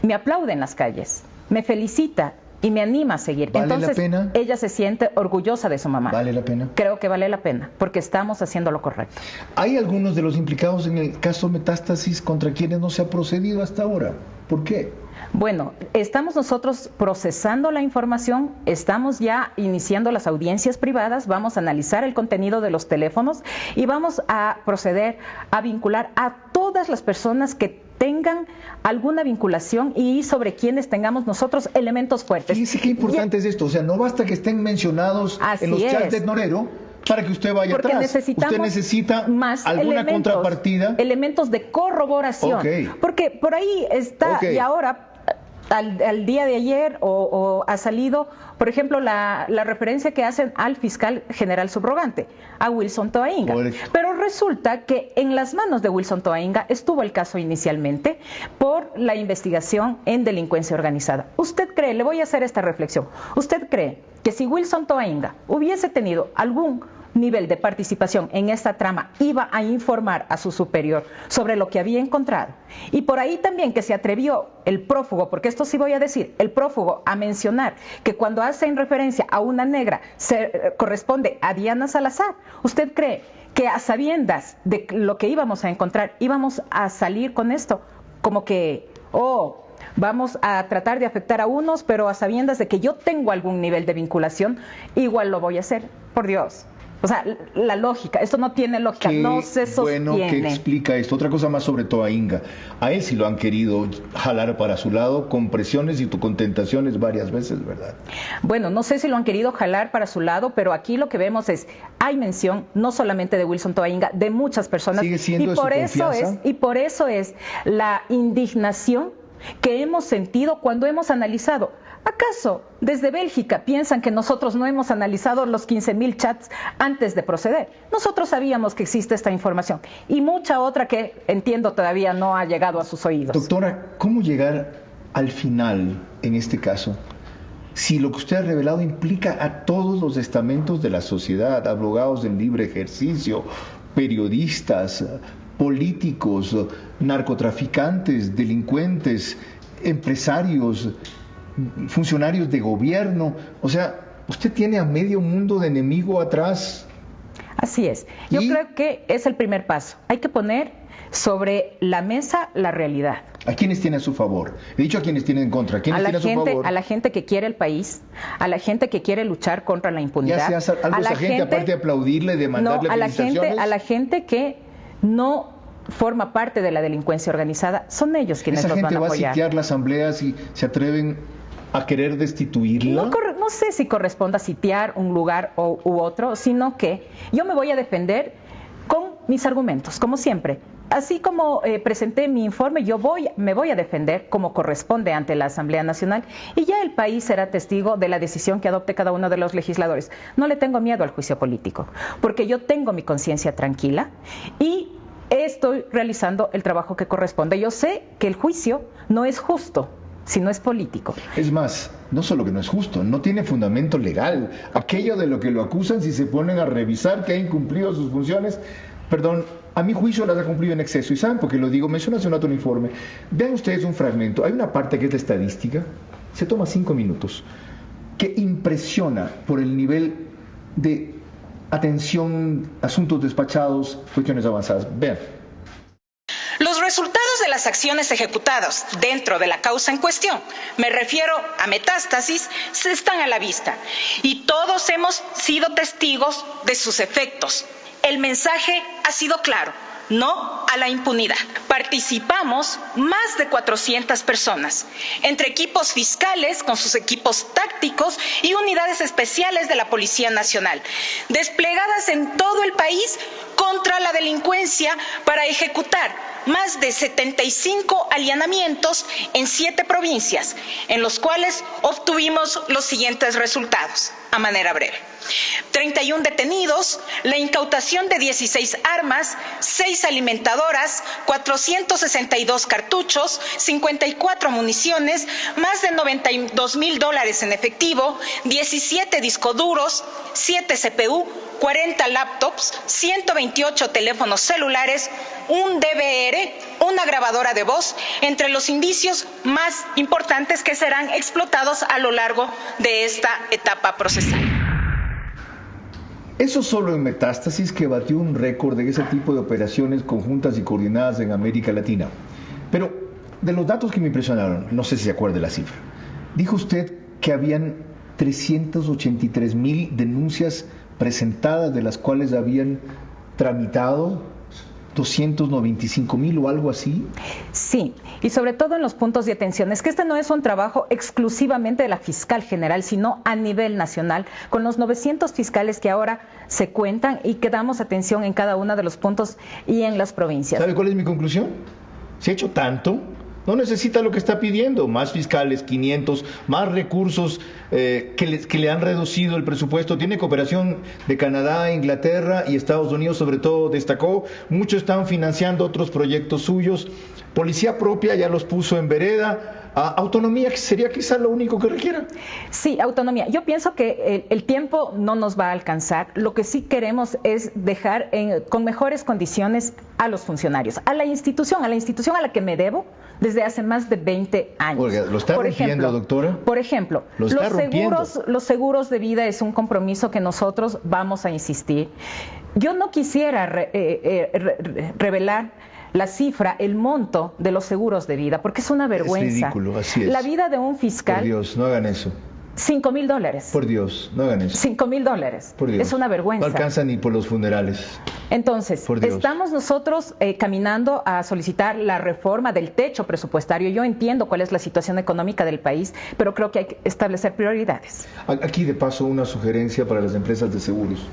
me aplaude en las calles, me felicita y me anima a seguir. ¿Vale Entonces, la pena? Ella se siente orgullosa de su mamá. ¿Vale la pena? Creo que vale la pena, porque estamos haciendo lo correcto. ¿Hay algunos de los implicados en el caso Metástasis contra quienes no se ha procedido hasta ahora? ¿Por qué? Bueno, estamos nosotros procesando la información, estamos ya iniciando las audiencias privadas, vamos a analizar el contenido de los teléfonos y vamos a proceder a vincular a todas las personas que tengan alguna vinculación y sobre quienes tengamos nosotros elementos fuertes. Fíjese qué importante es esto, o sea, no basta que estén mencionados en los chats de Norero para que usted vaya atrás. Usted necesita más alguna contrapartida. Elementos de corroboración. Porque por ahí está, y ahora... Al día de ayer o ha salido, por ejemplo, la referencia que hacen al fiscal general subrogante, a Wilson Toainga. Pero resulta que en las manos de Wilson Toainga estuvo el caso inicialmente por la investigación en delincuencia organizada. ¿Usted cree, le voy a hacer esta reflexión, usted cree que si Wilson Toainga hubiese tenido algún nivel de participación en esta trama, iba a informar a su superior sobre lo que había encontrado. Y por ahí también que se atrevió el prófugo, porque esto sí voy a decir, el prófugo a mencionar que cuando hacen referencia a una negra se corresponde a Diana Salazar. ¿Usted cree que a sabiendas de lo que íbamos a encontrar, íbamos a salir con esto? Como que, vamos a tratar de afectar a unos, pero a sabiendas de que yo tengo algún nivel de vinculación, igual lo voy a hacer, por Dios. O sea, la lógica, esto no tiene lógica, no se sostiene. Bueno, ¿qué explica esto? Otra cosa más sobre Toainga. A él sí lo han querido jalar para su lado con presiones y con tentaciones varias veces, ¿verdad? Bueno, no sé si lo han querido jalar para su lado, pero aquí lo que vemos es, hay mención no solamente de Wilson Toainga, de muchas personas. ¿Sigue siendo y por eso es la indignación que hemos sentido cuando hemos analizado. ¿Acaso desde Bélgica piensan que nosotros no hemos analizado los 15.000 chats antes de proceder? Nosotros sabíamos que existe esta información y mucha otra que entiendo todavía no ha llegado a sus oídos. Doctora, ¿cómo llegar al final en este caso? Si lo que usted ha revelado implica a todos los estamentos de la sociedad, abogados del libre ejercicio, periodistas, políticos, narcotraficantes, delincuentes, empresarios, funcionarios de gobierno, o sea, usted tiene a medio mundo de enemigo atrás. Así es. Yo creo que es el primer paso. Hay que poner sobre la mesa la realidad. ¿A quiénes tiene a su favor? He dicho a quienes tiene en contra. ¿A quiénes tiene a su favor? A la gente que quiere el país, a la gente que quiere luchar contra la impunidad. ¿Ya se hace algo esa gente aparte de aplaudirle, de mandarle felicitaciones? A la gente que no forma parte de la delincuencia organizada, son ellos quienes nos van a apoyar. ¿Esa gente va a sitiar la asamblea si se atreven a querer destituirla? No sé si corresponda a sitiar un lugar u otro, sino que yo me voy a defender con mis argumentos, como siempre. Así como presenté mi informe, me voy a defender como corresponde ante la Asamblea Nacional y ya el país será testigo de la decisión que adopte cada uno de los legisladores. No le tengo miedo al juicio político, porque yo tengo mi conciencia tranquila y estoy realizando el trabajo que corresponde. Yo sé que el juicio no es justo, sino es político. Es más, no solo que no es justo, no tiene fundamento legal. Aquello de lo que lo acusan, si se ponen a revisar que ha incumplido sus funciones, perdón, a mi juicio las ha cumplido en exceso. ¿Y saben por qué lo digo? Menciona hace un rato un informe. Vean ustedes un fragmento. Hay una parte que es de estadística, se toma 5 minutos, que impresiona por el nivel de atención, asuntos despachados, cuestiones avanzadas. Vean. Los resultados de las acciones ejecutadas dentro de la causa en cuestión, me refiero a Metástasis, están a la vista y todos hemos sido testigos de sus efectos. El mensaje ha sido claro: no a la impunidad. Participamos más de 400 personas, entre equipos fiscales con sus equipos tácticos y unidades especiales de la Policía Nacional, desplegadas en todo el país contra la delincuencia para ejecutar más de 75 allanamientos en 7 provincias, en los cuales obtuvimos los siguientes resultados, a manera breve. 31 detenidos, la incautación de 16 armas, 6 alimentadoras, 462 cartuchos, 54 municiones, más de $92,000 en efectivo, 17 discos duros, 7 CPU, 40 laptops, 128 teléfonos celulares, un DVR, una grabadora de voz, entre los indicios más importantes que serán explotados a lo largo de esta etapa procesal. Eso solo en Metástasis, que batió un récord de ese tipo de operaciones conjuntas y coordinadas en América Latina. Pero de los datos que me impresionaron, no sé si se acuerda la cifra, dijo usted que habían 383,000 denuncias presentadas, de las cuales habían tramitado 295,000 o algo así. Sí, y sobre todo en los puntos de atención. Es que este no es un trabajo exclusivamente de la fiscal general, sino a nivel nacional, con los 900 fiscales que ahora se cuentan y que damos atención en cada uno de los puntos y en las provincias. ¿Sabe cuál es mi conclusión? Se ha hecho tanto, no necesita lo que está pidiendo, más fiscales, 500, más recursos que le han reducido el presupuesto. Tiene cooperación de Canadá, Inglaterra y Estados Unidos, sobre todo destacó. Muchos están financiando otros proyectos suyos. Policía propia ya los puso en vereda. Autonomía sería quizá lo único que requiera. Sí, autonomía. Yo pienso que el tiempo no nos va a alcanzar. Lo que sí queremos es dejar con mejores condiciones a los funcionarios, a la institución a la que me debo desde hace más de 20 años. Oiga, ¿lo está rompiendo, doctora? Por ejemplo, los seguros de vida es un compromiso que nosotros vamos a insistir. Yo no quisiera revelar la cifra, el monto de los seguros de vida, porque es una vergüenza. Es ridículo, así es. La vida de un fiscal... Por Dios, no hagan eso. $5,000. Por Dios, no hagan eso. $5,000. Por Dios. Es una vergüenza. No alcanza ni por los funerales. Entonces, estamos nosotros caminando a solicitar la reforma del techo presupuestario. Yo entiendo cuál es la situación económica del país, pero creo que hay que establecer prioridades. Aquí, de paso, una sugerencia para las empresas de seguros.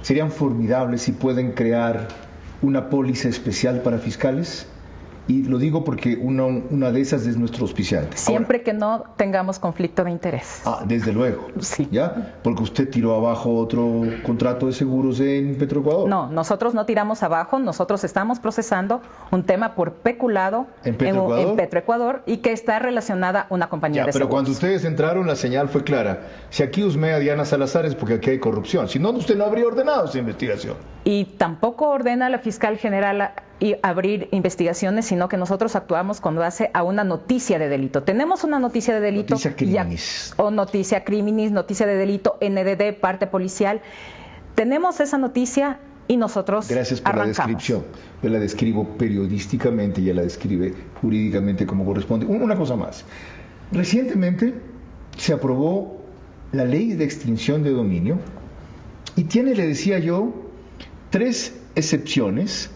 Serían formidables si pueden crear una póliza especial para fiscales, y lo digo porque una de esas es nuestro auspiciante. Siempre que no tengamos conflicto de interés. Desde luego. Sí. ¿Ya? Porque usted tiró abajo otro contrato de seguros en Petroecuador. No, nosotros no tiramos abajo, nosotros estamos procesando un tema por peculado en Petroecuador y que está relacionada a una compañía de seguros. Pero cuando ustedes entraron, la señal fue clara. Si aquí husmea a Diana Salazar es porque aquí hay corrupción. Si no, usted no habría ordenado esa investigación. Y tampoco ordena la fiscal general y abrir investigaciones, sino que nosotros actuamos cuando hace a una noticia de delito. Tenemos una noticia de delito. Noticia criminis. O noticia criminis, noticia de delito, NDD, parte policial. Tenemos esa noticia y nosotros Gracias por arrancamos. La descripción. Yo la describo periodísticamente, ella la describe jurídicamente como corresponde. Una cosa más. Recientemente se aprobó la ley de extinción de dominio y tiene, le decía yo, 3 excepciones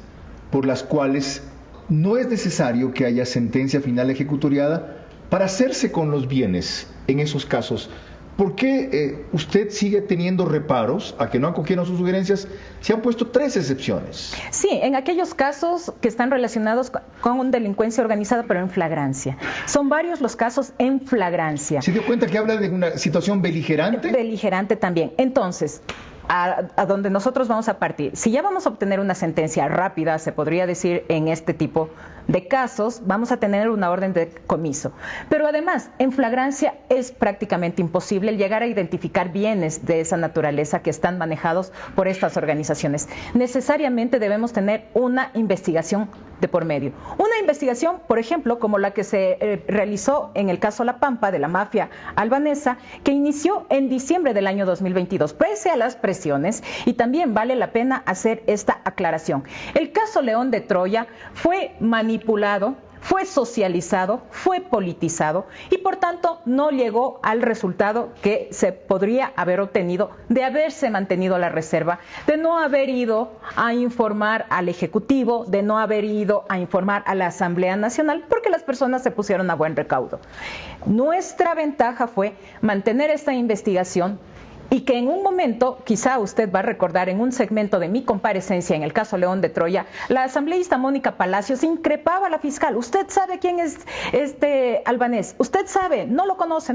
por las cuales no es necesario que haya sentencia final ejecutoriada para hacerse con los bienes en esos casos. ¿Por qué usted sigue teniendo reparos a que no acogieron sus sugerencias? Se han puesto 3 excepciones. Sí, en aquellos casos que están relacionados con delincuencia organizada, pero en flagrancia. Son varios los casos en flagrancia. ¿Se dio cuenta que habla de una situación beligerante? Beligerante también. Entonces, a donde nosotros vamos a partir. Si ya vamos a obtener una sentencia rápida, se podría decir en este tipo de casos, vamos a tener una orden de decomiso. Pero además, en flagrancia es prácticamente imposible el llegar a identificar bienes de esa naturaleza que están manejados por estas organizaciones. Necesariamente debemos tener una investigación de por medio. Una investigación, por ejemplo, como la que se realizó en el caso La Pampa de la mafia albanesa, que inició en diciembre del año 2022, pese a las presiones, y también vale la pena hacer esta aclaración. El caso León de Troya fue manipulado, fue socializado, fue politizado y por tanto no llegó al resultado que se podría haber obtenido de haberse mantenido la reserva, de no haber ido a informar al Ejecutivo, de no haber ido a informar a la Asamblea Nacional, porque las personas se pusieron a buen recaudo. Nuestra ventaja fue mantener esta investigación y que en un momento, quizá usted va a recordar en un segmento de mi comparecencia en el caso León de Troya, la asambleísta Mónica Palacios increpaba a la fiscal. Usted sabe quién es este albanés, usted sabe, no lo conoce.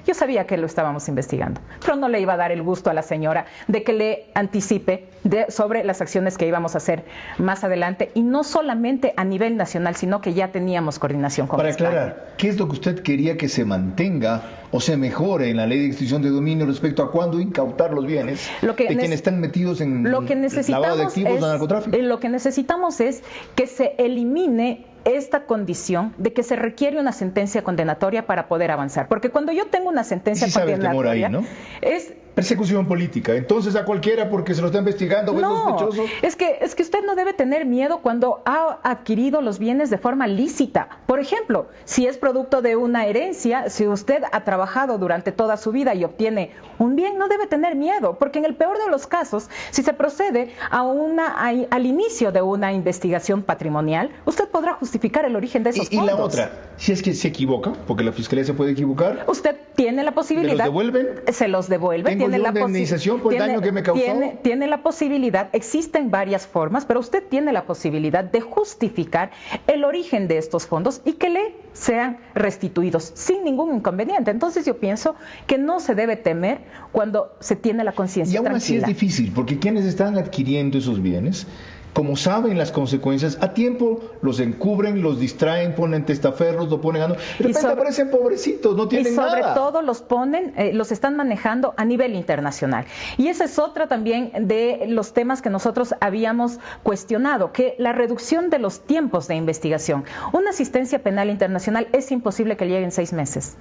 Yo sabía que lo estábamos investigando, pero no le iba a dar el gusto a la señora de que le anticipe sobre las acciones que íbamos a hacer más adelante, y no solamente a nivel nacional, sino que ya teníamos coordinación con España. Para aclarar, ¿qué es lo que usted quería que se mantenga o se mejore en la ley de extinción de dominio respecto a cuándo incautar los bienes de quienes están metidos en lavado de activos o narcotráfico? Lo que necesitamos es que se elimine esta condición de que se requiere una sentencia condenatoria para poder avanzar. Porque cuando yo tengo una sentencia condenatoria, ahí, ¿no? Es persecución política. Entonces a cualquiera porque se lo está investigando o es sospechoso. Es que usted no debe tener miedo cuando ha adquirido los bienes de forma lícita. Por ejemplo, si es producto de una herencia, si usted ha trabajado durante toda su vida y obtiene un bien, no debe tener miedo, porque en el peor de los casos, si se procede al inicio de una investigación patrimonial, usted podrá justificar el origen de esos fondos. Y la otra, si es que se equivoca, porque la Fiscalía se puede equivocar. Usted tiene la posibilidad. ¿Se los devuelven? Se los devuelve. ¿Tengo yo una indemnización por el daño que me causó? Tiene la posibilidad, existen varias formas, pero usted tiene la posibilidad de justificar el origen de estos fondos y que le sean restituidos sin ningún inconveniente. Entonces yo pienso que no se debe temer cuando se tiene la conciencia tranquila. Y aún así es difícil, porque quienes están adquiriendo esos bienes como saben las consecuencias, a tiempo los encubren, los distraen, ponen testaferros, lo ponen a... De repente aparecen pobrecitos, no tienen nada. Y sobre todo los ponen, los están manejando a nivel internacional. Y esa es otra también de los temas que nosotros habíamos cuestionado, que la reducción de los tiempos de investigación. Una asistencia penal internacional es imposible que llegue en 6 meses.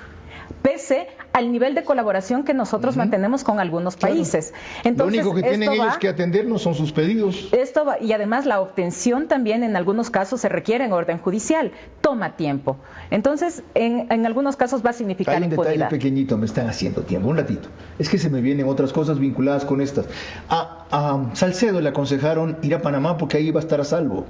Pese al nivel de colaboración que nosotros mantenemos con algunos países. Entonces, lo único que tienen ellos que atendernos son sus pedidos. Y además la obtención también en algunos casos se requiere en orden judicial, toma tiempo. Entonces, en algunos casos va a significar impunidad. Hay un detalle pequeñito, me están haciendo tiempo, un ratito. Es que se me vienen otras cosas vinculadas con estas. A Salcedo le aconsejaron ir a Panamá porque ahí iba a estar a salvo.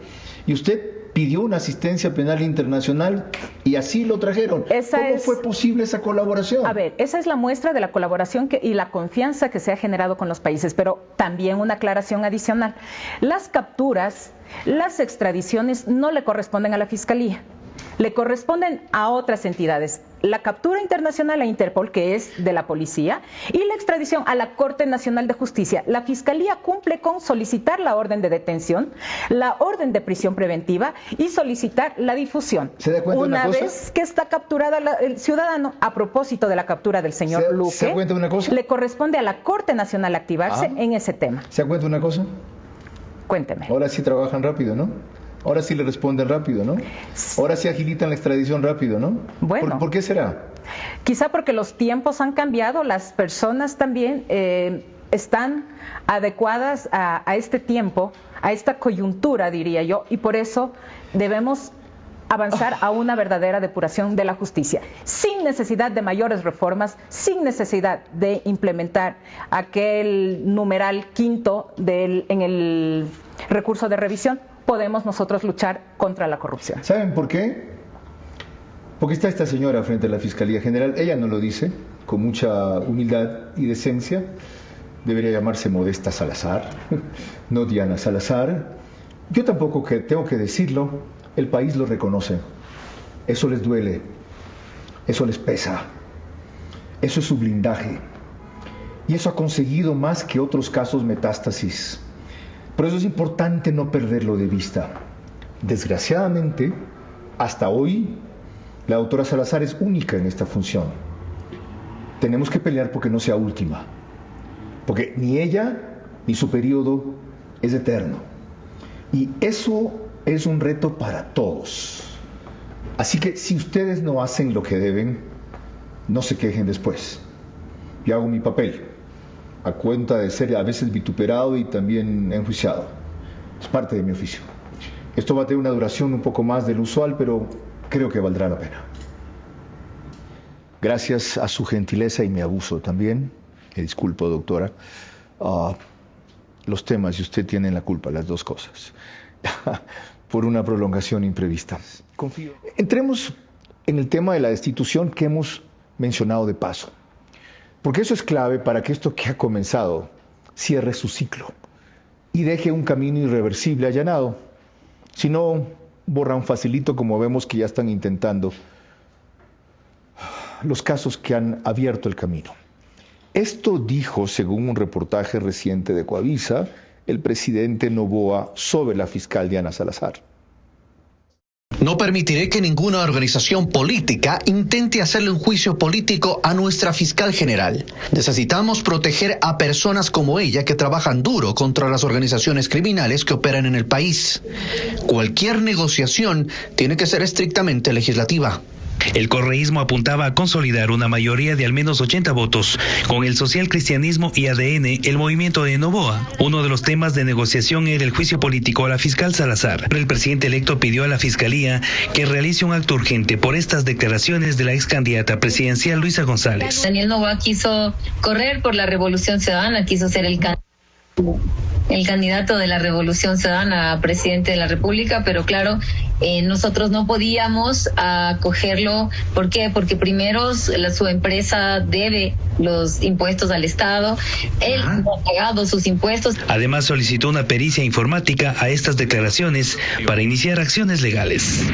Y usted pidió una asistencia penal internacional y así lo trajeron. ¿Cómo fue posible esa colaboración? A ver, esa es la muestra de la colaboración y la confianza que se ha generado con los países, pero también una aclaración adicional. Las capturas, las extradiciones no le corresponden a la Fiscalía, le corresponden a otras entidades. La captura internacional a Interpol, que es de la policía, y la extradición a la Corte Nacional de Justicia. La Fiscalía cumple con solicitar la orden de detención, la orden de prisión preventiva y solicitar la difusión. ¿Se da cuenta una cosa? vez que está capturada el ciudadano, a propósito de la captura del señor Luque, ¿se da cuenta una cosa? Le corresponde a la Corte Nacional activarse en ese tema. ¿Se da cuenta una cosa? Cuénteme. Ahora sí trabajan rápido, ¿no? Ahora sí le responden rápido, ¿no? Ahora sí agilitan la extradición rápido, ¿no? Bueno. ¿Por qué será? Quizá porque los tiempos han cambiado, las personas también están adecuadas a este tiempo, a esta coyuntura, diría yo, y por eso debemos avanzar a una verdadera depuración de la justicia, sin necesidad de mayores reformas, sin necesidad de implementar aquel numeral 5 en el recurso de revisión. Podemos nosotros luchar contra la corrupción. ¿Saben por qué? Porque está esta señora frente a la Fiscalía General, ella no lo dice, con mucha humildad y decencia, debería llamarse Modesta Salazar, no Diana Salazar. Yo tampoco tengo que decirlo, el país lo reconoce, eso les duele, eso les pesa, eso es su blindaje, y eso ha conseguido más que otros casos metástasis. Por eso es importante no perderlo de vista. Desgraciadamente, hasta hoy, la doctora Salazar es única en esta función. Tenemos que pelear porque no sea última, porque ni ella ni su periodo es eterno. Y eso es un reto para todos. Así que si ustedes no hacen lo que deben, no se quejen después. Yo hago mi papel, a cuenta de ser a veces vituperado y también enjuiciado. Es parte de mi oficio. Esto va a tener una duración un poco más del usual, pero creo que valdrá la pena. Gracias a su gentileza y mi abuso también, me disculpo, doctora, los temas y usted tienen la culpa, las dos cosas, por una prolongación imprevista. Confío. Entremos en el tema de la destitución que hemos mencionado de paso. Porque eso es clave para que esto que ha comenzado cierre su ciclo y deje un camino irreversible allanado. Si no, borran facilito, como vemos que ya están intentando, los casos que han abierto el camino. Esto dijo, según un reportaje reciente de Coavisa, el presidente Noboa sobre la fiscal Diana Salazar. No permitiré que ninguna organización política intente hacerle un juicio político a nuestra fiscal general. Necesitamos proteger a personas como ella que trabajan duro contra las organizaciones criminales que operan en el país. Cualquier negociación tiene que ser estrictamente legislativa. El correísmo apuntaba a consolidar una mayoría de al menos 80 votos. Con el socialcristianismo y ADN, el movimiento de Noboa. Uno de los temas de negociación era el juicio político a la fiscal Salazar. El presidente electo pidió a la fiscalía que realice un acto urgente por estas declaraciones de la ex candidata presidencial Luisa González. Daniel Noboa quiso correr por la Revolución Ciudadana, quiso ser el candidato de la Revolución Ciudadana a presidente de la República, pero claro, nosotros no podíamos acogerlo. ¿Por qué? Porque primero su empresa debe los impuestos al Estado, él no ha pagado sus impuestos. Además solicitó una pericia informática a estas declaraciones para iniciar acciones legales.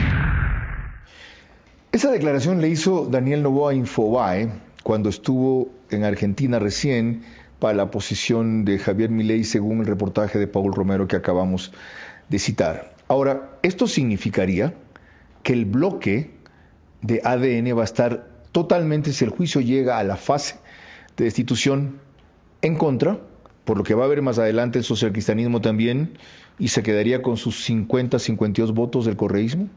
Esa declaración le hizo Daniel Noboa a Infobae cuando estuvo en Argentina recién para la posición de Javier Milei, según el reportaje de Paul Romero que acabamos de citar. Ahora, esto significaría que el bloque de ADN va a estar totalmente, si el juicio llega a la fase de destitución, en contra, por lo que va a haber más adelante el socialcristianismo también, y se quedaría con sus 52 votos del correísmo.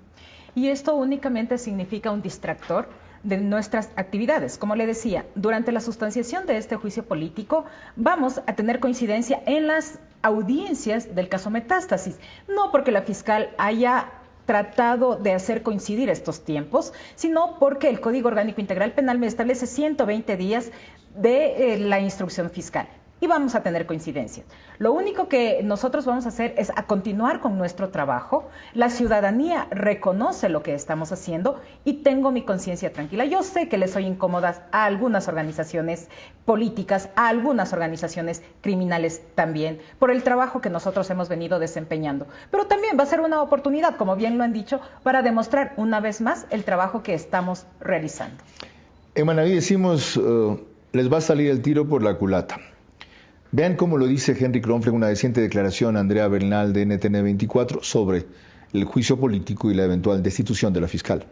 Y esto únicamente significa un distractor de nuestras actividades. Como le decía, durante la sustanciación de este juicio político vamos a tener coincidencia en las audiencias del caso Metástasis, no porque la fiscal haya tratado de hacer coincidir estos tiempos, sino porque el Código Orgánico Integral Penal me establece 120 días de la instrucción fiscal. Y vamos a tener coincidencias. Lo único que nosotros vamos a hacer es a continuar con nuestro trabajo. La ciudadanía reconoce lo que estamos haciendo y tengo mi conciencia tranquila. Yo sé que les soy incómodas a algunas organizaciones políticas, a algunas organizaciones criminales también, por el trabajo que nosotros hemos venido desempeñando. Pero también va a ser una oportunidad, como bien lo han dicho, para demostrar una vez más el trabajo que estamos realizando. En Manaví decimos, les va a salir el tiro por la culata. Vean cómo lo dice Henry Kronfeld en una reciente declaración a Andrea Bernal de NTN 24 sobre el juicio político y la eventual destitución de la fiscal.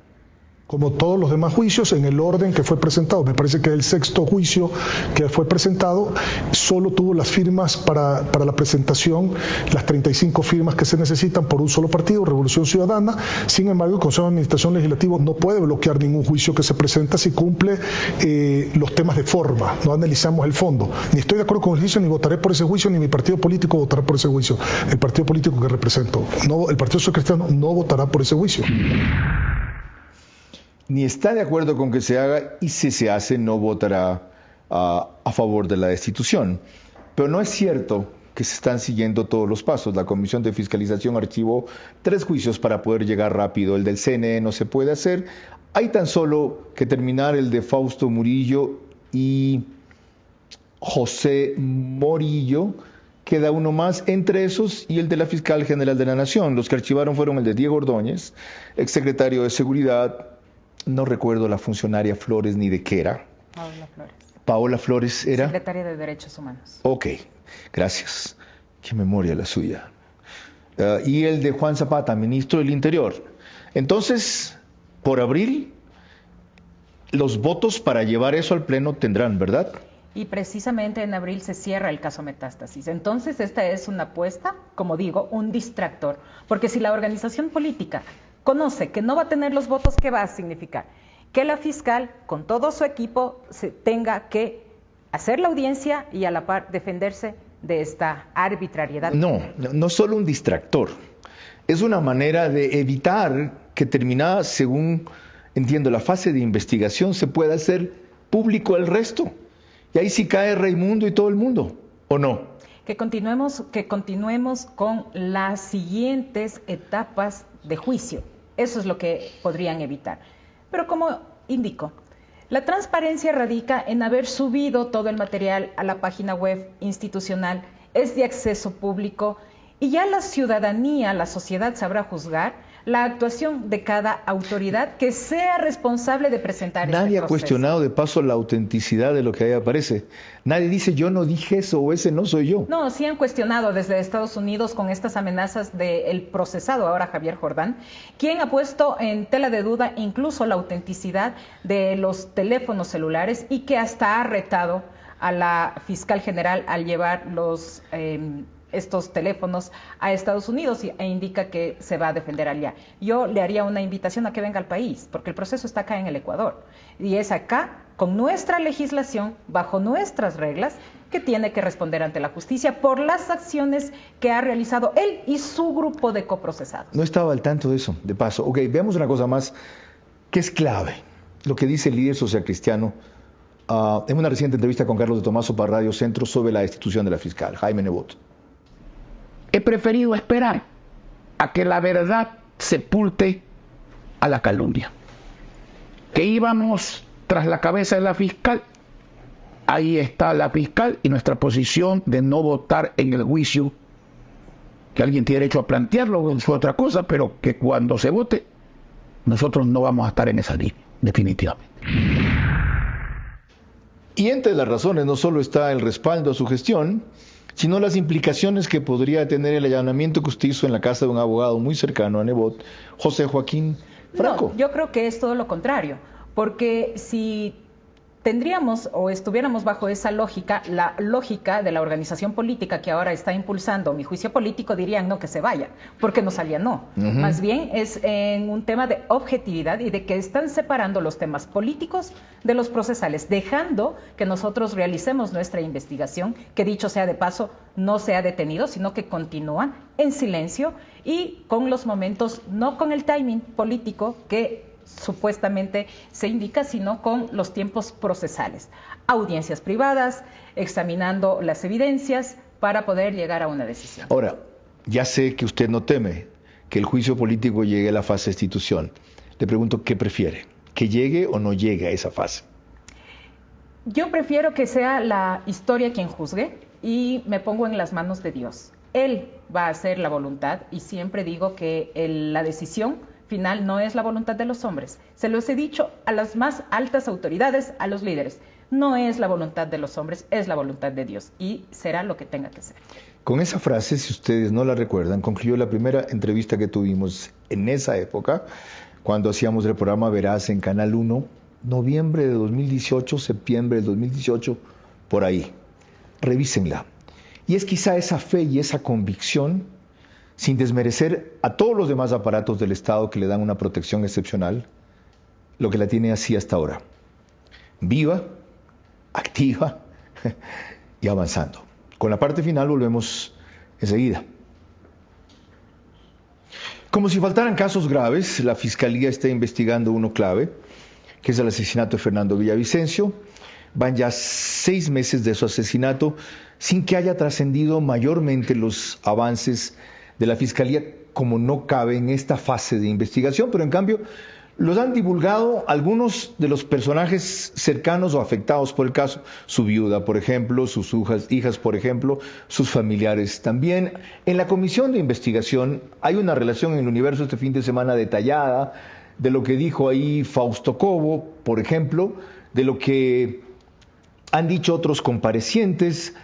Como todos los demás juicios, en el orden que fue presentado. Me parece que el 6º juicio que fue presentado solo tuvo las firmas para la presentación, las 35 firmas que se necesitan por un solo partido, Revolución Ciudadana. Sin embargo, el Consejo de Administración Legislativo no puede bloquear ningún juicio que se presenta si cumple los temas de forma, no analizamos el fondo. Ni estoy de acuerdo con el juicio, ni votaré por ese juicio, ni mi partido político votará por ese juicio. El partido político que represento, el Partido Socialcristiano, no votará por ese juicio. Ni está de acuerdo con que se haga, y si se hace no votará a favor de la destitución. Pero no es cierto que se están siguiendo todos los pasos. La Comisión de Fiscalización archivó 3 juicios para poder llegar rápido. El del CNE no se puede hacer. Hay tan solo que terminar el de Fausto Murillo y José Morillo. Queda uno más entre esos y el de la Fiscal General de la Nación. Los que archivaron fueron el de Diego Ordóñez, exsecretario de Seguridad. No recuerdo la funcionaria Flores ni de qué era. Paola Flores. Paola Flores era. Secretaria de Derechos Humanos. Ok, gracias. Qué memoria la suya. Y el de Juan Zapata, ministro del Interior. Entonces, por abril, los votos para llevar eso al Pleno tendrán, ¿verdad? Y precisamente en abril se cierra el caso Metástasis. Entonces, esta es una apuesta, como digo, un distractor. Porque si la organización política conoce que no va a tener los votos, ¿qué va a significar? Que la fiscal, con todo su equipo, tenga que hacer la audiencia y a la par defenderse de esta arbitrariedad. No solo un distractor. Es una manera de evitar que terminada, según entiendo, la fase de investigación, se pueda hacer público el resto. Y ahí sí cae Raimundo y todo el mundo, ¿o no? Que continuemos con las siguientes etapas de juicio. Eso es lo que podrían evitar. Pero como indico, la transparencia radica en haber subido todo el material a la página web institucional, es de acceso público y ya la ciudadanía, la sociedad sabrá juzgar la actuación de cada autoridad que sea responsable de presentar este proceso. Nadie ha cuestionado de paso la autenticidad de lo que ahí aparece. Nadie dice yo no dije eso o ese no soy yo. No, sí han cuestionado desde Estados Unidos con estas amenazas del procesado ahora Javier Jordán, quien ha puesto en tela de duda incluso la autenticidad de los teléfonos celulares y que hasta ha retado a la fiscal general al llevar estos teléfonos a Estados Unidos e indica que se va a defender allá. Yo le haría una invitación a que venga al país, porque el proceso está acá en el Ecuador. Y es acá, con nuestra legislación, bajo nuestras reglas, que tiene que responder ante la justicia por las acciones que ha realizado él y su grupo de coprocesados. No estaba al tanto de eso, de paso. Ok, veamos una cosa más que es clave. Lo que dice el líder socialcristiano en una reciente entrevista con Carlos de Tomaso para Radio Centro sobre la destitución de la fiscal, Jaime Nebot. He preferido esperar a que la verdad sepulte a la calumnia. Que íbamos tras la cabeza de la fiscal, ahí está la fiscal y nuestra posición de no votar en el juicio, que alguien tiene derecho a plantearlo, es otra cosa, pero que cuando se vote, nosotros no vamos a estar en esa línea, definitivamente. Y entre las razones no solo está el respaldo a su gestión, sino las implicaciones que podría tener el allanamiento que usted hizo en la casa de un abogado muy cercano a Nebot, José Joaquín Franco. No, yo creo que es todo lo contrario, porque si tendríamos o estuviéramos bajo esa lógica, la lógica de la organización política que ahora está impulsando mi juicio político, dirían no, que se vaya, porque nos alienó. Más bien es en un tema de objetividad y de que están separando los temas políticos de los procesales, dejando que nosotros realicemos nuestra investigación, que dicho sea de paso, no se ha detenido, sino que continúa en silencio y con los momentos, no con el timing político que supuestamente se indica, sino con los tiempos procesales. Audiencias privadas, examinando las evidencias para poder llegar a una decisión. Ahora, ya sé que usted no teme que el juicio político llegue a la fase de destitución. Le pregunto, ¿qué prefiere? ¿Que llegue o no llegue a esa fase? Yo prefiero que sea la historia quien juzgue y me pongo en las manos de Dios. Él va a hacer la voluntad y siempre digo que la decisión final no es la voluntad de los hombres. Se los he dicho a las más altas autoridades, a los líderes. No es la voluntad de los hombres, es la voluntad de Dios y será lo que tenga que ser. Con esa frase, si ustedes no la recuerdan, concluyó la primera entrevista que tuvimos en esa época, cuando hacíamos el programa Verás en Canal 1, noviembre de 2018, septiembre de 2018, por ahí. Revísenla. Y es quizá esa fe y esa convicción, sin desmerecer a todos los demás aparatos del Estado que le dan una protección excepcional, lo que la tiene así hasta ahora. Viva, activa y avanzando. Con la parte final volvemos enseguida. Como si faltaran casos graves, la Fiscalía está investigando uno clave, que es el asesinato de Fernando Villavicencio. Van ya 6 meses de su asesinato sin que haya trascendido mayormente los avances de la Fiscalía, como no cabe en esta fase de investigación, pero en cambio los han divulgado algunos de los personajes cercanos o afectados por el caso, su viuda, por ejemplo, sus hijas, por ejemplo, sus familiares también. En la comisión de investigación hay una relación en el Universo este fin de semana detallada de lo que dijo ahí Fausto Cobo, por ejemplo, de lo que han dicho otros comparecientes.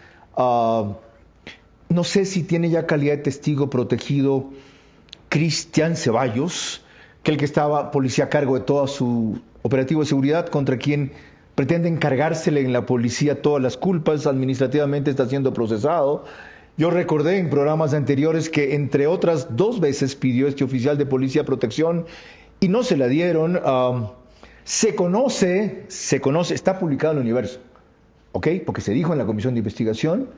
No sé si tiene ya calidad de testigo protegido Cristian Ceballos, que el que estaba policía a cargo de todo su operativo de seguridad, contra quien pretende encargársele en la policía todas las culpas, administrativamente está siendo procesado. Yo recordé en programas anteriores que entre otras 2 veces pidió este oficial de policía protección y no se la dieron. Se conoce, está publicado en el Universo, ¿ok? Porque se dijo en la comisión de investigación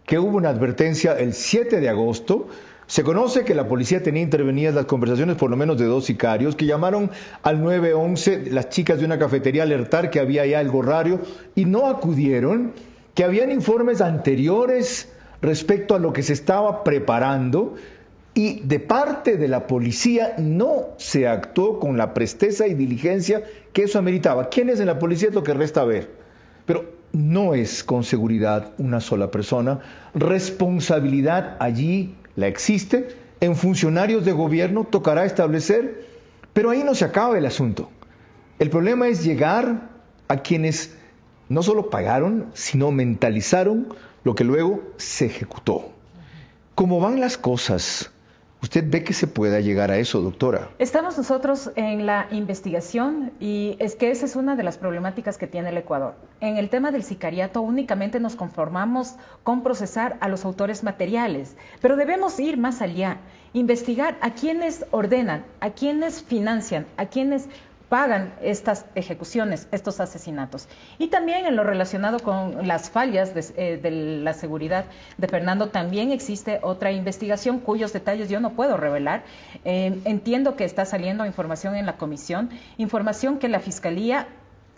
que hubo una advertencia el 7 de agosto, se conoce que la policía tenía intervenidas las conversaciones por lo menos de 2 sicarios que llamaron al 911, las chicas de una cafetería a alertar que había ya algo raro y no acudieron, que habían informes anteriores respecto a lo que se estaba preparando y de parte de la policía no se actuó con la presteza y diligencia que eso ameritaba. ¿Quiénes en la policía? Es lo que resta ver. Pero no es con seguridad una sola persona. Responsabilidad allí la existe. En funcionarios de gobierno tocará establecer, pero ahí no se acaba el asunto. El problema es llegar a quienes no solo pagaron, sino mentalizaron lo que luego se ejecutó. ¿Cómo van las cosas? ¿Usted ve que se pueda llegar a eso, doctora? Estamos nosotros en la investigación y es que esa es una de las problemáticas que tiene el Ecuador. En el tema del sicariato únicamente nos conformamos con procesar a los autores materiales, pero debemos ir más allá, investigar a quienes ordenan, a quienes financian, a quienes pagan estas ejecuciones, estos asesinatos. Y también en lo relacionado con las fallas de la seguridad de Fernando, también existe otra investigación cuyos detalles yo no puedo revelar. Entiendo que está saliendo información en la comisión, información que la Fiscalía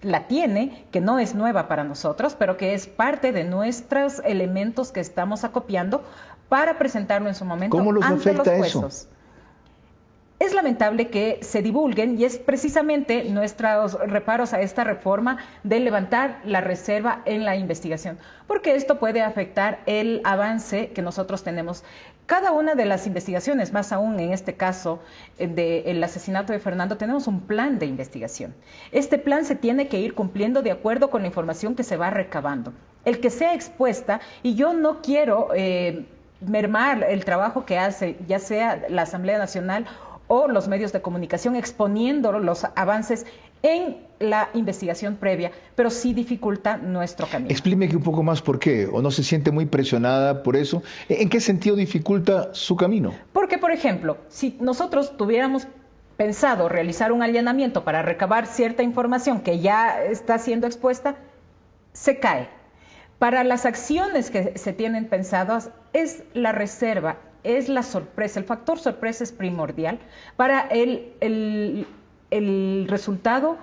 la tiene, que no es nueva para nosotros, pero que es parte de nuestros elementos que estamos acopiando para presentarlo en su momento ante los jueces. ¿Cómo los afecta eso? Es lamentable que se divulguen y es precisamente nuestros reparos a esta reforma de levantar la reserva en la investigación, porque esto puede afectar el avance que nosotros tenemos. Cada una de las investigaciones, más aún en este caso del asesinato de Fernando, tenemos un plan de investigación. Este plan se tiene que ir cumpliendo de acuerdo con la información que se va recabando. El que sea expuesta, y yo no quiero mermar el trabajo que hace, ya sea la Asamblea Nacional o los medios de comunicación, exponiendo los avances en la investigación previa, pero sí dificulta nuestro camino. Explíqueme un poco más por qué, o no se siente muy presionada por eso. ¿En qué sentido dificulta su camino? Porque, por ejemplo, si nosotros tuviéramos pensado realizar un allanamiento para recabar cierta información que ya está siendo expuesta, se cae. Para las acciones que se tienen pensadas es la reserva, es la sorpresa. El factor sorpresa es primordial para el resultado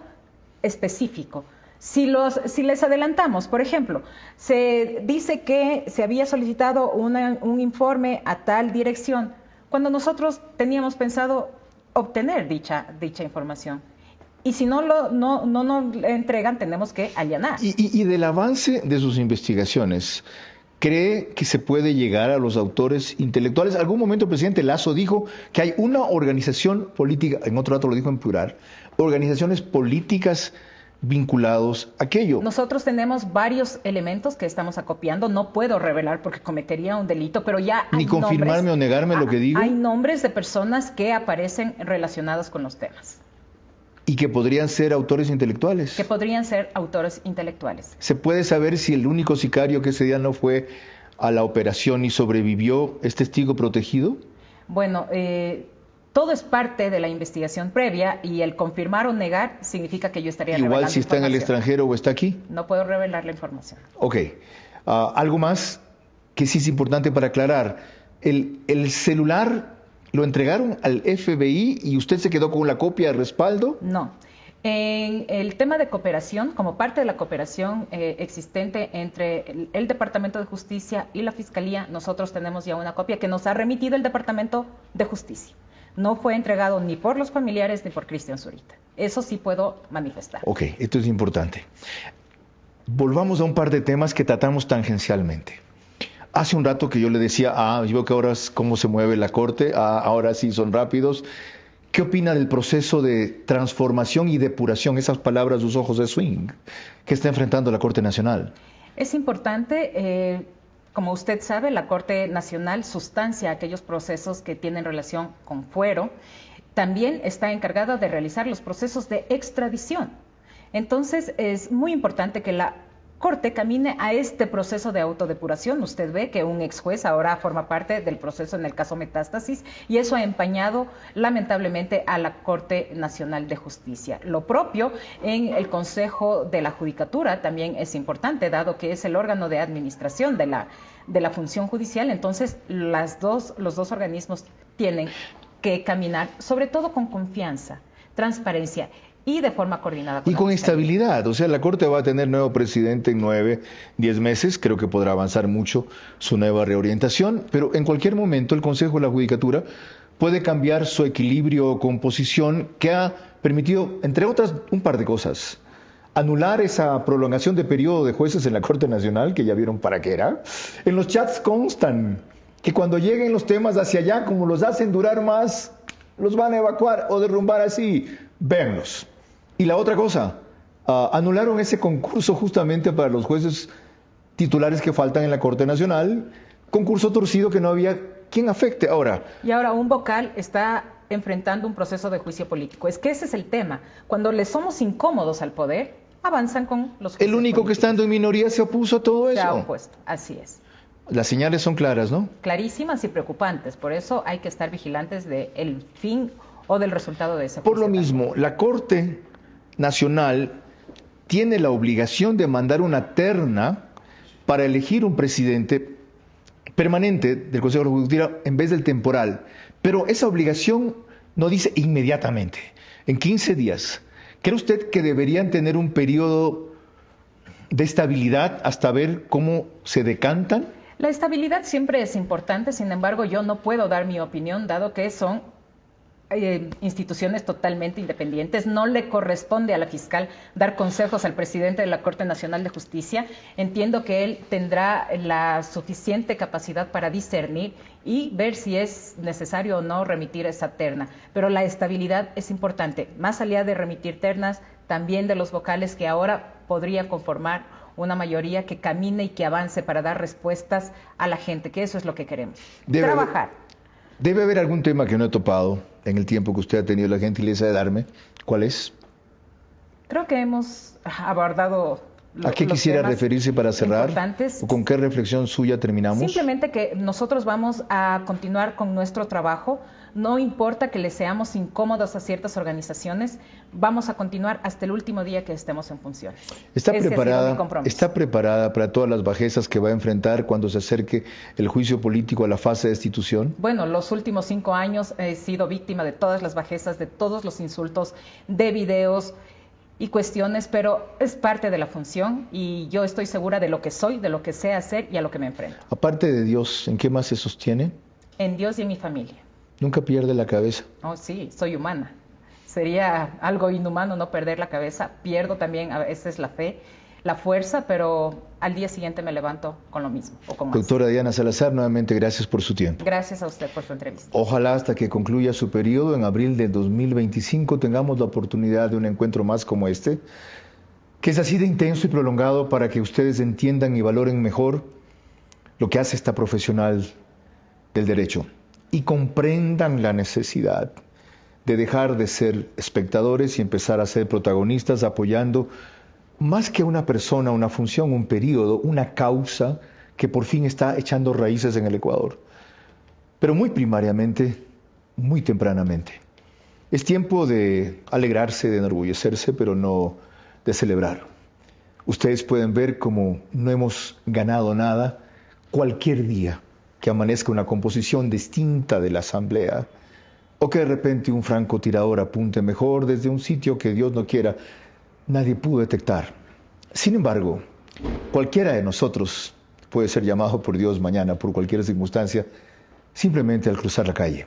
específico. Si les adelantamos, por ejemplo, se dice que se había solicitado un informe a tal dirección, cuando nosotros teníamos pensado obtener dicha información. Y si no nos entregan, tenemos que allanar. Y del avance de sus investigaciones, ¿cree que se puede llegar a los autores intelectuales? Algún momento el presidente Lasso dijo que hay una organización política, en otro dato lo dijo en plural, organizaciones políticas vinculados a aquello. Nosotros tenemos varios elementos que estamos acopiando, no puedo revelar porque cometería un delito, pero ya hay ni confirmarme nombres, o negarme lo que digo. Hay nombres de personas que aparecen relacionadas con los temas. Y que podrían ser autores intelectuales. Que podrían ser autores intelectuales. ¿Se puede saber si el único sicario que ese día no fue a la operación y sobrevivió es testigo protegido? Bueno, todo es parte de la investigación previa y el confirmar o negar significa que yo estaría revelando igual si está en el extranjero o está aquí. No puedo revelar la información. Ok. Algo más que sí es importante para aclarar. El celular ¿lo entregaron al FBI y usted se quedó con la copia de respaldo? No. En el tema de cooperación, como parte de la cooperación existente entre el Departamento de Justicia y la Fiscalía, nosotros tenemos ya una copia que nos ha remitido el Departamento de Justicia. No fue entregado ni por los familiares ni por Cristian Zurita. Eso sí puedo manifestar. Ok, esto es importante. Volvamos a un par de temas que tratamos tangencialmente. Hace un rato que yo le decía, yo veo que ahora es cómo se mueve la Corte, ahora sí son rápidos. ¿Qué opina del proceso de transformación y depuración, esas palabras, sus ojos de swing, que está enfrentando la Corte Nacional? Es importante, como usted sabe, la Corte Nacional sustancia aquellos procesos que tienen relación con fuero. También está encargada de realizar los procesos de extradición. Entonces, es muy importante que la Corte camine a este proceso de autodepuración. Usted ve que un ex juez ahora forma parte del proceso en el caso Metástasis y eso ha empañado lamentablemente a la Corte Nacional de Justicia. Lo propio en el Consejo de la Judicatura también es importante, dado que es el órgano de administración de la función judicial. Entonces, los dos organismos tienen que caminar, sobre todo con confianza, transparencia y de forma coordinada. Y con estabilidad, o sea, la Corte va a tener nuevo presidente en 9-10 meses, creo que podrá avanzar mucho su nueva reorientación, pero en cualquier momento el Consejo de la Judicatura puede cambiar su equilibrio o composición que ha permitido, entre otras, un par de cosas. Anular esa prolongación de periodo de jueces en la Corte Nacional, que ya vieron para qué era. En los chats constan que cuando lleguen los temas hacia allá, como los hacen durar más, los van a evacuar o derrumbar así. Véanlos. Y la otra cosa, anularon ese concurso justamente para los jueces titulares que faltan en la Corte Nacional, concurso torcido que no había quien afecte. Y ahora un vocal está enfrentando un proceso de juicio político. Es que ese es el tema. Cuando le somos incómodos al poder, avanzan con los juicios El único políticos. Que estando en minoría se opuso a todo eso. Se ha opuesto, así es. Las señales son claras, ¿no? Clarísimas y preocupantes. Por eso hay que estar vigilantes del fin o del resultado de ese Por lo mismo, la Corte Nacional tiene la obligación de mandar una terna para elegir un presidente permanente del Consejo de la Judicatura en vez del temporal. Pero esa obligación no dice inmediatamente, en 15 días. ¿Cree usted que deberían tener un periodo de estabilidad hasta ver cómo se decantan? La estabilidad siempre es importante, sin embargo, yo no puedo dar mi opinión, dado que son instituciones totalmente independientes. No le corresponde a la fiscal dar consejos al presidente de la Corte Nacional de Justicia. Entiendo que él tendrá la suficiente capacidad para discernir y ver si es necesario o no remitir esa terna. Pero la estabilidad es importante, más allá de remitir ternas, también de los vocales que ahora podría conformar una mayoría que camine y que avance para dar respuestas a la gente, que eso es lo que queremos. Trabajar. Debe haber algún tema que no he topado en el tiempo que usted ha tenido la gentileza de darme. ¿Cuál es? Creo que hemos abordado ¿A qué quisiera referirse para cerrar? ¿O con qué reflexión suya terminamos? Simplemente que nosotros vamos a continuar con nuestro trabajo. No importa que le seamos incómodos a ciertas organizaciones, vamos a continuar hasta el último día que estemos en funciones. ¿Está preparada para todas las bajezas que va a enfrentar cuando se acerque el juicio político a la fase de destitución? Bueno, los últimos 5 años he sido víctima de todas las bajezas, de todos los insultos, de videos y cuestiones, pero es parte de la función y yo estoy segura de lo que soy, de lo que sé hacer y a lo que me enfrento. Aparte de Dios, ¿en qué más se sostiene? En Dios y en mi familia. ¿Nunca pierde la cabeza? Oh, sí, soy humana. Sería algo inhumano no perder la cabeza. Pierdo también a veces la fe, la fuerza, pero al día siguiente me levanto con lo mismo o con más. Doctora Diana Salazar, nuevamente gracias por su tiempo. Gracias a usted por su entrevista. Ojalá hasta que concluya su periodo en abril de 2025 tengamos la oportunidad de un encuentro más como este, que es así de intenso y prolongado para que ustedes entiendan y valoren mejor lo que hace esta profesional del derecho y comprendan la necesidad de dejar de ser espectadores y empezar a ser protagonistas apoyando más que una persona, una función, un periodo, una causa que por fin está echando raíces en el Ecuador. Pero muy primariamente, muy tempranamente. Es tiempo de alegrarse, de enorgullecerse, pero no de celebrar. Ustedes pueden ver cómo no hemos ganado nada cualquier día que amanezca una composición distinta de la Asamblea o que de repente un francotirador apunte mejor desde un sitio que Dios no quiera, nadie pudo detectar. Sin embargo, cualquiera de nosotros puede ser llamado por Dios mañana, por cualquier circunstancia, simplemente al cruzar la calle.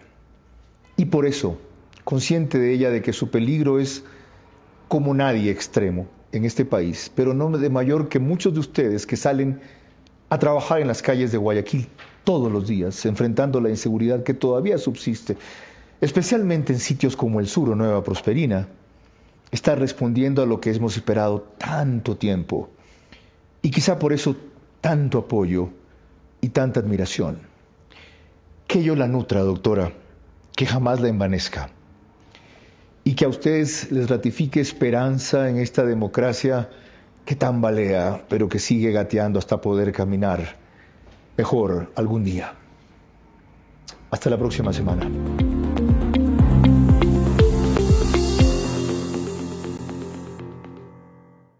Y por eso, consciente de ella de que su peligro es como nadie extremo en este país, pero no de mayor que muchos de ustedes que salen a trabajar en las calles de Guayaquil todos los días, enfrentando la inseguridad que todavía subsiste, especialmente en sitios como el sur o Nueva Prosperina, está respondiendo a lo que hemos esperado tanto tiempo y quizá por eso tanto apoyo y tanta admiración. Que yo la nutra, doctora, que jamás la envanezca y que a ustedes les ratifique esperanza en esta democracia que tambalea, pero que sigue gateando hasta poder caminar mejor algún día. Hasta la próxima semana.